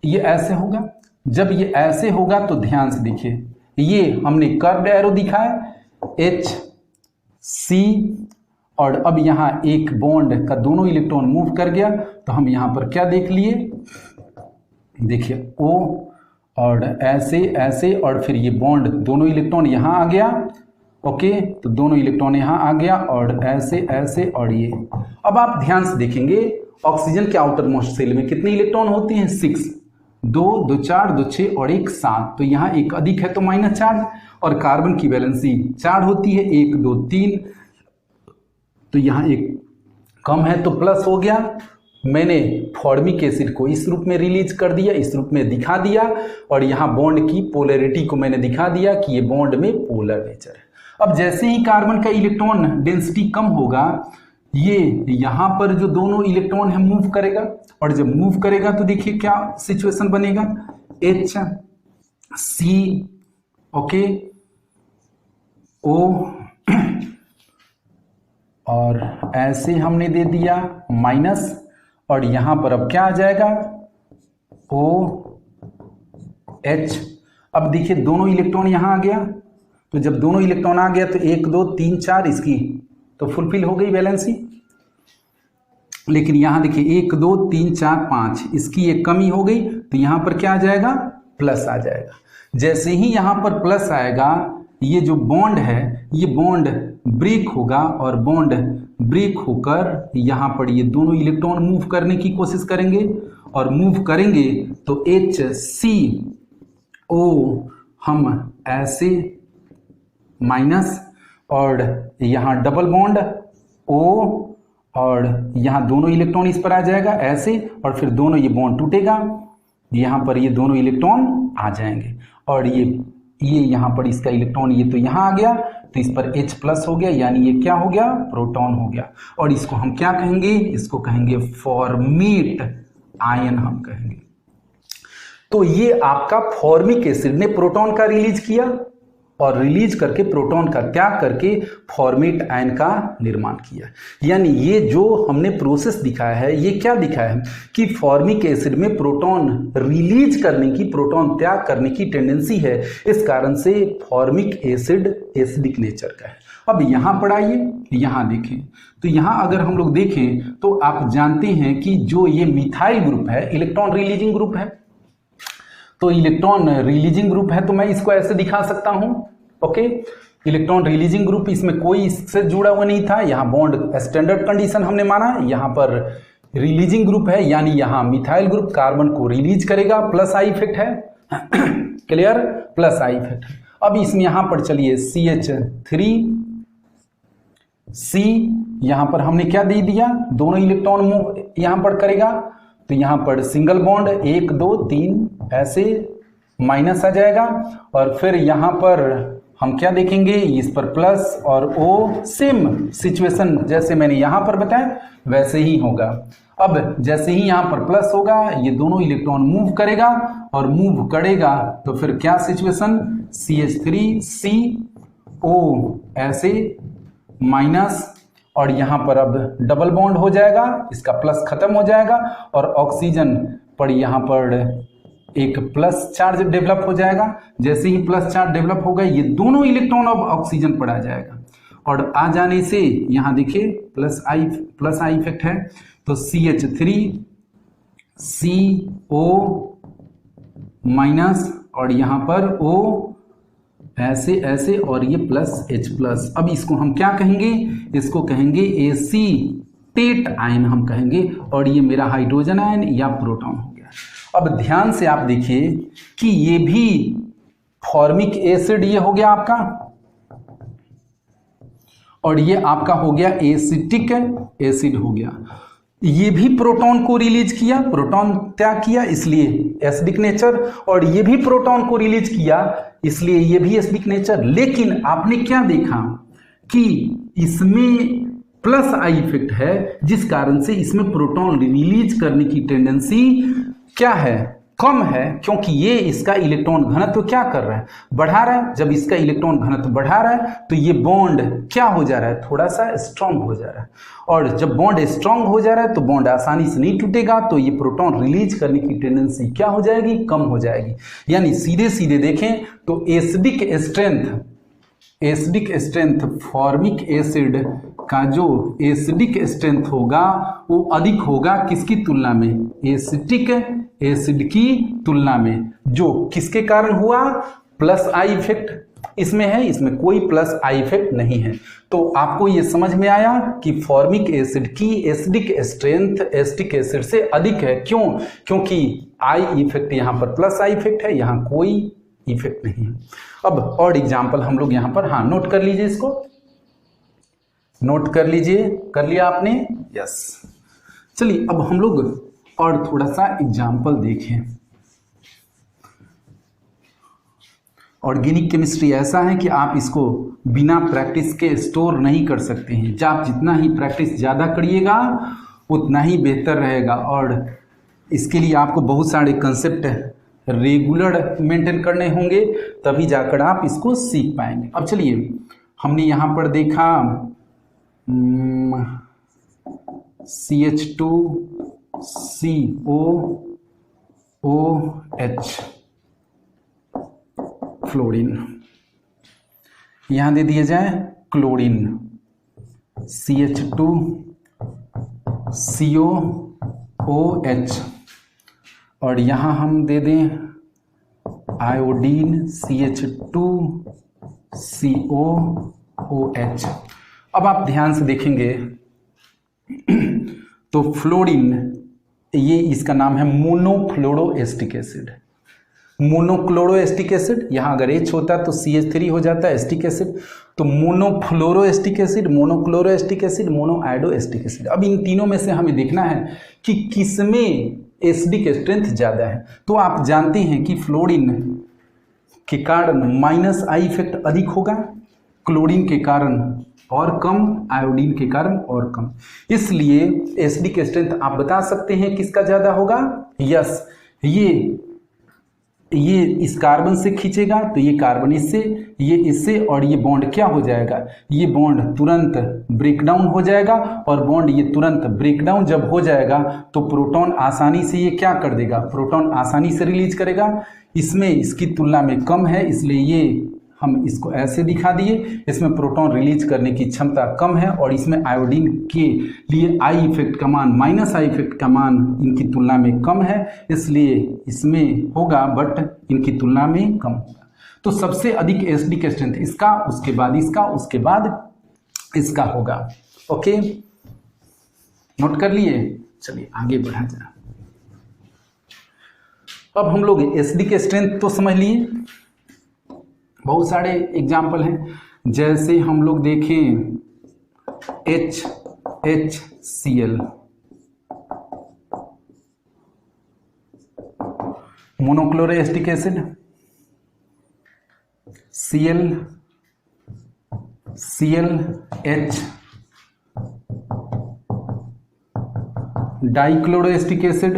ये ऐसे होगा। जब ये ऐसे होगा तो ध्यान से देखिए, ये हमने कर्व्ड एरो दिखाया HC, और अब यहां एक बॉन्ड का दोनों इलेक्ट्रॉन मूव कर गया, तो हम यहां पर क्या देख लिए, देखिए O और ऐसे ऐसे, और फिर ये बॉन्ड दोनों इलेक्ट्रॉन यहां आ गया। ओके, तो दोनों इलेक्ट्रॉन यहां आ गया और ऐसे ऐसे, और ये। अब आप ध्यान से देखेंगे ऑक्सीजन के आउटर मोस्ट सेल में कितने इलेक्ट्रॉन होते हैं 6, 2 2 4 2 6 और 1 7, तो यहाँ एक अधिक है तो माइनस चार्ज, और कार्बन की वैलेंसी 4 होती है, 1 2 3, तो यहाँ एक कम है तो प्लस हो गया। मैंने फॉर्मिक एसिड को इस रूप में रिलीज कर दिया, इस रूप में दिखा दिया, और यहाँ बॉन्ड की पोलैरिटी को मैंने दिखा दिया कि ये बॉन्ड में पोलर नेचर है। अब जैसे ही कार्बन का इलेक्ट्रॉन डेंसिटी कम होगा, ये यहाँ पर जो दोनों इलेक्ट्रॉन है मूव करेगा, और जब मूव करेगा तो देखिए क्या सिचुएशन बनेगा, HC ओके O, और ऐसे हमने दे दिया माइनस, और यहां पर अब क्या आ जाएगा OH। अब देखिए दोनों इलेक्ट्रॉन यहां आ गया, तो जब दोनों इलेक्ट्रॉन आ गया तो 1 2 3 4 इसकी तो फुलफिल हो गई वैलेंसी। लेकिन यहां देखिए 1 2 3 4 5 इसकी एक कमी हो गई, तो यहां पर क्या आ जाएगा, प्लस आ जाएगा। जैसे ही यहां पर प्लस आएगा, ये जो बॉन्ड है ये बॉन्ड ब्रेक होगा, और बॉन्ड ब्रेक होकर यहां पर ये दोनों इलेक्ट्रॉन मूव करने की कोशिश करेंगे, और मूव करेंगे तो HCO हम ऐसे माइनस, और यहाँ डबल बॉन्ड O, और यहाँ दोनों इलेक्ट्रॉन इस पर आ जाएगा ऐसे, और फिर दोनों ये बॉन्ड टूटेगा, यहाँ पर ये दोनों इलेक्ट्रॉन आ जाएंगे, और ये यहाँ पर इसका इलेक्ट्रॉन ये तो यहाँ आ गया, तो इस पर H प्लस हो गया, यानी ये क्या हो गया, प्रोटॉन हो गया, और इसको हम क्या कहेंगे, इसको कहेंगे फॉर्मेट आयन हम कहेंगे। तो ये आपका फॉर्मिक एसिड ने प्रोटॉन का रिलीज किया, और रिलीज करके प्रोटॉन का त्याग करके फॉर्मेट आयन का निर्माण किया। यानी ये जो हमने प्रोसेस दिखाया है, ये क्या दिखाया है कि फॉर्मिक एसिड में प्रोटॉन रिलीज करने की, प्रोटॉन त्याग करने की टेंडेंसी है, इस कारण से फॉर्मिक एसिड एसिडिक नेचर का है। अब यहां पर आइए, यहां देखें, तो यहां अगर हम लोग देखें तो आप जानते हैं कि जो ये मिथाइल ग्रुप है, इलेक्ट्रॉन रिलीजिंग ग्रुप है, तो इलेक्ट्रॉन रिलीजिंग ग्रुप है, तो मैं इसको ऐसे दिखा सकता हूं। ओके, इलेक्ट्रॉन रिलीजिंग ग्रुप, इसमें कोई इससे जुड़ा हुआ नहीं था, यहां बॉन्ड स्टैंडर्ड कंडीशन हमने माना, यहां पर रिलीजिंग ग्रुप है, यानी यहां मिथाइल ग्रुप कार्बन को रिलीज करेगा, प्लस आई इफेक्ट है। Clear, plus I effect. अब इसमें यहां पर चलिए CH3C, यहां पर हमने क्या दे दिया, दोनों इलेक्ट्रॉन मूव यहां पर करेगा, तो यहां पर सिंगल बॉन्ड 1 2 3 ऐसे माइनस आ जाएगा, और फिर यहां पर हम क्या देखेंगे, इस पर प्लस और O, सेम सिचुएशन जैसे मैंने यहां पर बताया वैसे ही होगा। अब जैसे ही यहां पर प्लस होगा, ये दोनों इलेक्ट्रॉन मूव करेगा, और मूव करेगा तो फिर क्या सिचुएशन, CH3CO ऐसे माइनस, और यहां पर अब डबल बॉन्ड हो जाएगा, इसका प्लस खत्म हो जाएगा, और ऑक्सीजन पर यहां पर एक प्लस चार्ज डेवलप हो जाएगा। जैसे ही प्लस चार्ज डेवलप होगा, ये दोनों इलेक्ट्रॉन अब ऑक्सीजन पर आ जाएगा, और आ जाने से यहां देखिए प्लस आई इफेक्ट है, तो CH3CO माइनस, और यहां पर O ऐसे ऐसे और ये प्लस H प्लस। अब इसको हम क्या कहेंगे, इसको कहेंगे एसीटेट आयन हम कहेंगे, और ये मेरा हाइड्रोजन आयन या प्रोटॉन हो गया। अब ध्यान से आप देखिए कि ये भी फॉर्मिक एसिड ये हो गया आपका, और ये आपका हो गया एसिटिक एसिड हो गया। ये भी प्रोटॉन को रिलीज किया, प्रोटॉन त्याग किया इसलिए एसिडिक नेचर, और ये भी प्रोटॉन को रिलीज किया इसलिए ये भी एसिडिक नेचर। लेकिन आपने क्या देखा कि इसमें प्लस आई इफेक्ट है, जिस कारण से इसमें प्रोटॉन रिलीज करने की टेंडेंसी क्या है, कम है, क्योंकि ये इसका इलेक्ट्रॉन घनत्व क्या कर रहा है, बढ़ा रहा है। जब इसका इलेक्ट्रॉन घनत्व बढ़ा रहा है तो ये बॉन्ड क्या हो जा रहा है, थोड़ा सा स्ट्रांग हो जा रहा है, और जब बॉन्ड स्ट्रांग हो जा रहा है तो बॉन्ड आसानी से नहीं टूटेगा, तो ये प्रोटॉन रिलीज करने की टेंडेंसी क्या हो जाएगी, कम हो जाएगी। यानी सीधे सीधे देखें तो एसिडिक स्ट्रेंथ फॉर्मिक एसिड का जो एसिडिक स्ट्रेंथ होगा वो अधिक होगा किसकी तुलना में, एसिटिक एसिड की तुलना में, जो किसके कारण हुआ, प्लस आई इफेक्ट इसमें है, इसमें कोई प्लस आई इफेक्ट नहीं है। तो आपको ये समझ में आया कि फॉर्मिक एसिड की एसिडिक स्ट्रेंथ एसिटिक एसिड से अधिक है। क्यों, क्योंकि आई इफेक्ट यहाँ पर प्लस आई इफेक्ट है, यहाँ कोई इफेक्ट नहीं है। अब और एग्जाम्पल हम लोग यहाँ पर, हाँ नोट कर लीजिए, इसको नोट कर लीजिए, कर लिया आपने, यस। चलिए अब हम लोग और थोड़ा सा एग्जाम्पल देखें। ऑर्गेनिक केमिस्ट्री ऐसा है कि आप इसको बिना प्रैक्टिस के स्टोर नहीं कर सकते हैं। जब आप जितना ही प्रैक्टिस ज़्यादा करिएगा उतना ही बेहतर रहेगा, और इसके लिए आपको बहुत सारे कंसेप्ट रेगुलर मेंटेन करने होंगे, तभी जाकर आप इसको सीख पाएंगे। अब चलिए हमने यहाँ पर देखा CH2COOH फ्लोरीन, यहाँ दे दिया जाए क्लोरीन CH2COOH, और यहाँ हम दे दें आयोडीन CH2COOH। अब आप ध्यान से देखेंगे तो फ्लोरीन, ये इसका नाम है मोनोफ्लोरोएस्टिक एसिड। मोनोक्लोरोएस्टिक एसिड, यहाँ अगर H होता है तो CH3 हो जाता है एस्टिक एसिड, तो मोनोफ्लोरोएस्टिक एसिड, मोनोक्लोरोएस्टिक एसिड, मोनोआयोडोएस्टिक एसिड। अब इन तीनों में से हमें देखना है कि किसमें एसिडिक स्ट्रेंथ ज़्यादा है। तो आप जानते हैं कि फ्लोरीन के कारण माइनस आई इफेक्ट अधिक होगा, क्लोरीन के कारण और कम, आयोडीन के कारण और कम। इसलिए एसिडिक स्ट्रेंथ आप बता सकते हैं किसका ज़्यादा होगा, यस, ये इस कार्बन से खींचेगा तो ये कार्बन इससे, ये इससे, और ये बॉन्ड क्या हो जाएगा, ये बॉन्ड तुरंत ब्रेक डाउन हो जाएगा, और बॉन्ड ये तुरंत ब्रेक डाउन जब हो जाएगा तो प्रोटॉन आसानी से ये क्या कर देगा, प्रोटॉन आसानी से रिलीज करेगा। इसमें इसकी तुलना में कम है, इसलिए ये हम इसको ऐसे दिखा दिए, इसमें प्रोटॉन रिलीज करने की क्षमता कम है, और इसमें आयोडीन के लिए आई इफेक्ट का मान, माइनस आई इफेक्ट का मान इनकी तुलना में कम है, इसलिए इसमें होगा बट इनकी तुलना में कम होगा। तो सबसे अधिक एसिडिक स्ट्रेंथ इसका, उसके बाद इसका, उसके बाद इसका होगा। ओके, नोट कर लिए, चलिए आगे बढ़ा जाए। अब हम लोग एसिडिक स्ट्रेंथ तो समझ लिए, बहुत सारे एग्जाम्पल हैं, जैसे हम लोग देखें HCl, मोनोक्लोरोएस्टिक एसिड, ClH, डाइक्लोरोएस्टिक एसिड,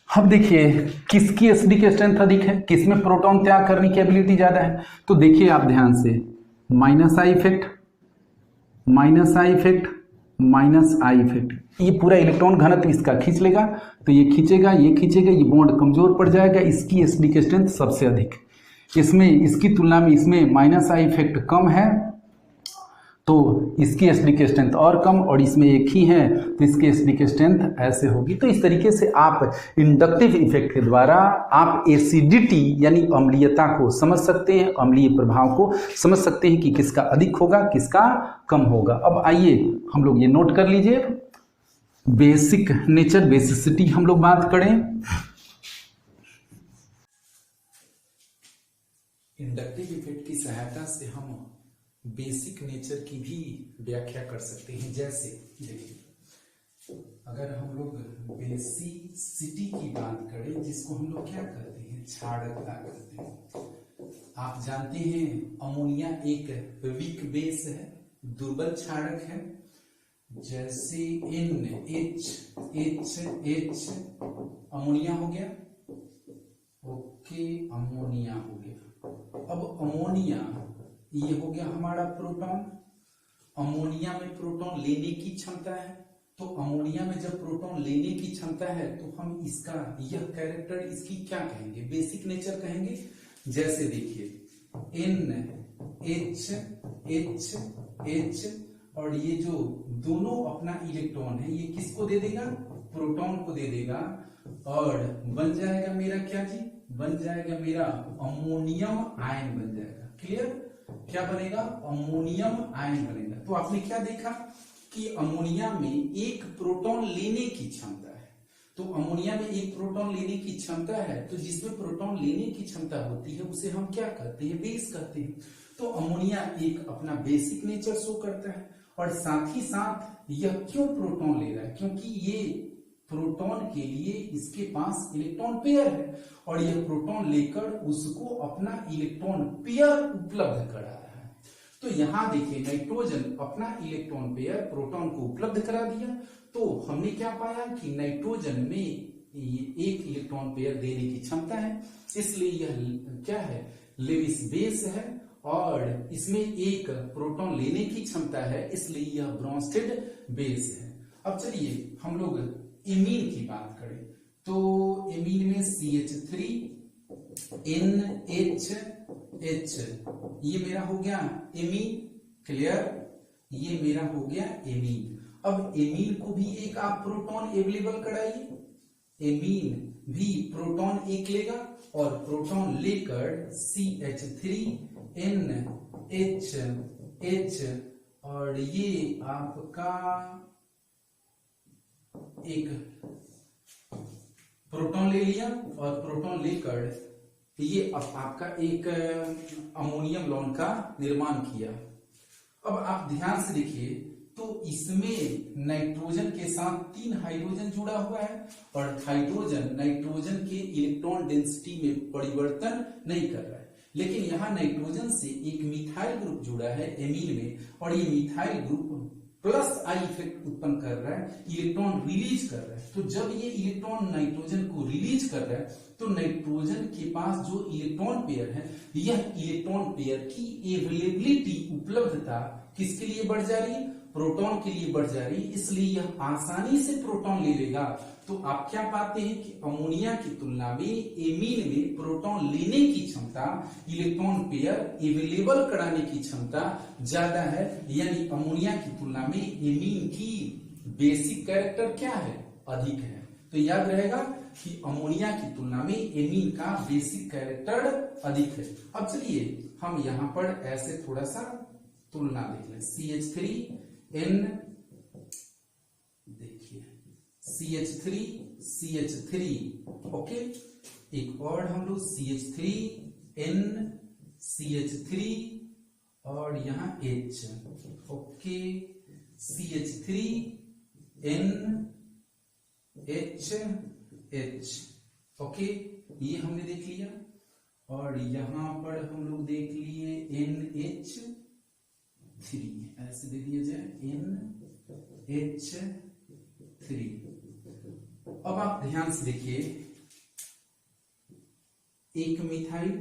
अब देखिए किसकी एसिडिक स्ट्रेंथ अधिक है, किसमें प्रोटॉन त्याग करने की एबिलिटी ज़्यादा है। तो देखिए आप ध्यान से, minus I effect, minus I effect, minus I effect, ये पूरा इलेक्ट्रॉन घनत्व इसका खींच लेगा, तो ये खींचेगा, ये खींचेगा, ये बॉन्ड कमजोर पड़ जाएगा, इसकी एसिडिक स्ट्रेंथ सबसे अधिक। इसमें इसकी तुलना में इसमें माइनस आई इफेक्ट कम है, तो इसकी एसिडिक स्ट्रेंथ और कम, और इसमें एक ही है तो इसकी एसिडिक स्ट्रेंथ ऐसे होगी। तो इस तरीके से आप इंडक्टिव इफेक्ट के द्वारा आप एसिडिटी यानी अम्लीयता को समझ सकते हैं, अम्लीय प्रभाव को समझ सकते हैं कि किसका अधिक होगा किसका कम होगा। अब आइए हम लोग ये नोट कर लीजिए, बेसिक नेचर बेसिसिटी हम लोग बात करें। इंडक्टिव इफेक्ट की सहायता से हम बेसिक नेचर की भी व्याख्या कर सकते हैं। जैसे देखिए, अगर हम लोग बेसिसिटी की बात करें, जिसको हम लोग क्या कहते हैं, क्षारकता कहते हैं। आप जानते हैं अमोनिया एक वीक बेस है, दुर्बल क्षारक है। जैसे NH अमोनिया हो गया, ओके अमोनिया हो गया। अब अमोनिया ये हो गया हमारा प्रोटॉन। अमोनिया में प्रोटॉन लेने की क्षमता है, तो अमोनिया में जब प्रोटॉन लेने की क्षमता है तो हम इसका यह कैरेक्टर इसकी क्या कहेंगे, बेसिक नेचर कहेंगे। जैसे देखिए NH और ये जो दोनों अपना इलेक्ट्रॉन है ये किसको दे देगा, प्रोटॉन को दे देगा, और बन जाएगा मेरा क्या जी, बन जाएगा मेरा अमोनियम आयन बन जाएगा। क्लियर, क्या बनेगा, अमोनियम आयन बनेगा। तो आपने क्या देखा कि अमोनिया में एक प्रोटॉन लेने की क्षमता है, तो अमोनिया में एक प्रोटॉन लेने की क्षमता है, तो जिसमें प्रोटॉन लेने की क्षमता होती है उसे हम क्या कहते हैं, बेस कहते हैं। तो अमोनिया एक अपना बेसिक नेचर शो करता है। और साथ ही साथ यह क्यों प्रोटॉन ले रहा है, क्योंकि ये प्रोटॉन के लिए इसके पास इलेक्ट्रॉन पेयर है, और यह प्रोटॉन लेकर उसको अपना इलेक्ट्रॉन पेयर उपलब्ध करा रहा है। तो यहां देखिए नाइट्रोजन अपना इलेक्ट्रॉन पेयर प्रोटॉन को उपलब्ध करा दिया, तो हमने क्या पाया कि नाइट्रोजन में एक इलेक्ट्रॉन पेयर देने की क्षमता है, इसलिए यह क्या है, लेविस बेस है, और इसमें एक प्रोटॉन लेने की क्षमता है, इसलिए यह ब्रॉन्स्टेड बेस है। अब चलिए हम लोग एमीन की बात करें, तो एमीन में CH3 NHH ये मेरा हो गया एमीन। क्लियर, ये मेरा हो गया एमीन। अब एमीन को भी एक आप प्रोटॉन अवेलेबल कराइए, एमीन भी प्रोटॉन एक लेगा, और प्रोटॉन लेकर CH3 NHH, और ये आपका एक प्रोटॉन ले लिया, और प्रोटॉन लेकर ये आपका एक अमोनियम लॉन्ग का निर्माण किया। अब आप ध्यान से देखिए, तो इसमें नाइट्रोजन के साथ 3 हाइड्रोजन जुड़ा हुआ है, और हाइड्रोजन नाइट्रोजन के इलेक्ट्रॉन डेंसिटी में परिवर्तन नहीं कर रहा है, लेकिन यहाँ नाइट्रोजन से एक मिथाइल ग्रुप जुड़ा है एमीन में, और ये methyl group plus I effect उत्पन्न कर रहा है, इलेक्ट्रॉन रिलीज कर रहा है। तो जब ये इलेक्ट्रॉन नाइट्रोजन को रिलीज कर रहा है, तो नाइट्रोजन के पास जो इलेक्ट्रॉन पेयर है, यह इलेक्ट्रॉन पेयर की अवेलेबिलिटी उपलब्धता किसके लिए बढ़ जा रही है, प्रोटॉन के लिए बढ़ जा रही है, इसलिए यह आसानी से प्रोटॉन ले लेगा। तो आप क्या पाते हैं कि अमोनिया की तुलना में एमीन में प्रोटॉन लेने की क्षमता, इलेक्ट्रॉन पेयर अवेलेबल कराने की क्षमता ज्यादा है, यानी अमोनिया की तुलना में एमीन की बेसिक कैरेक्टर क्या है, अधिक है। तो याद रहेगा कि अमोनिया की तुलना में एमीन का बेसिक कैरेक्टर अधिक है। अब चलिए हम यहां पर ऐसे थोड़ा सा तुलना देख लें। CH3N, देखिए CH3 ओके, एक और हम लोग CH3N CH3 और यहां H, okay CH3N H, okay ये हमने देख लिया, और यहां पर हम लोग देख लिए NH3, ऐसे दे दिया जाए NH3। अब आप ध्यान से देखिए, एक मिथाइल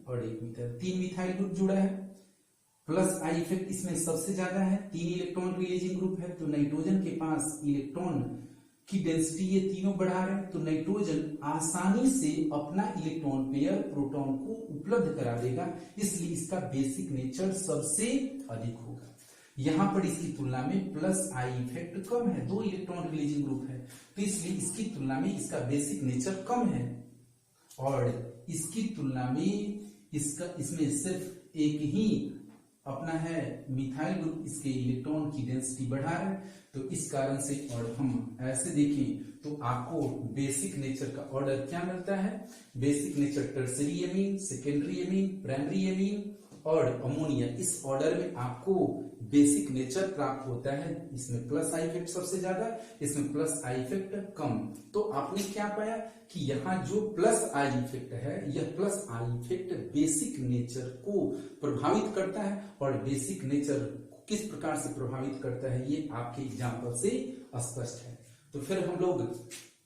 और एक मिथाइल, 3 मिथाइल ग्रुप जुड़ा है, प्लस आई इफेक्ट इसमें सबसे ज्यादा है, 3 इलेक्ट्रॉन रिलीजिंग ग्रुप है, तो नाइट्रोजन के पास इलेक्ट्रॉन की डेंसिटी ये तीनों बढ़ा रहे हैं, तो नाइट्रोजन आसानी से अपना इलेक्ट्रॉन पेयर प्रोटॉन को उपलब्ध करा देगा, इसलिए इसका बेसिक नेचर सबसे अधिक होगा। यहां पर इसकी तुलना में प्लस आई इफेक्ट कम है, 2 इलेक्ट्रॉन रिलीजिंग ग्रुप है, तो इसलिए इसकी तुलना में इसका बेसिक नेचर कम है, और इसकी तुलना में इसमें सिर्फ एक ही अपना है मिथाइल ग्रुप, इसके इलेक्ट्रॉन की डेंसिटी बढ़ा है, तो इस कारण से, और हम ऐसे देखें तो आपको बेसिक नेचर का ऑर्डर क्या मिलता है, basic nature tertiary amine, secondary amine, primary amine और अमोनिया, इस ऑर्डर में आपको बेसिक नेचर प्राप्त होता है। इसमें प्लस आई इफेक्ट सबसे ज्यादा, इसमें प्लस आई इफेक्ट कम। तो आपने क्या पाया कि यहाँ जो प्लस आई इफेक्ट है, यह plus I effect basic nature को प्रभावित करता है, और बेसिक नेचर किस प्रकार से प्रभावित करता है ये आपके एग्जाम्पल से स्पष्ट है। तो फिर हम लोग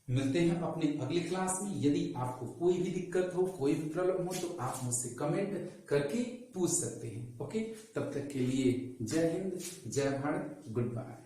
मिलते हैं अपने अगले क्लास में। यदि आपको कोई भी दिक्कत हो, कोई भी प्रॉब्लम हो, तो आप मुझसे कमेंट करके पूछ सकते हैं। ओके, तब तक के लिए जय हिंद, जय भारत, गुड बाय।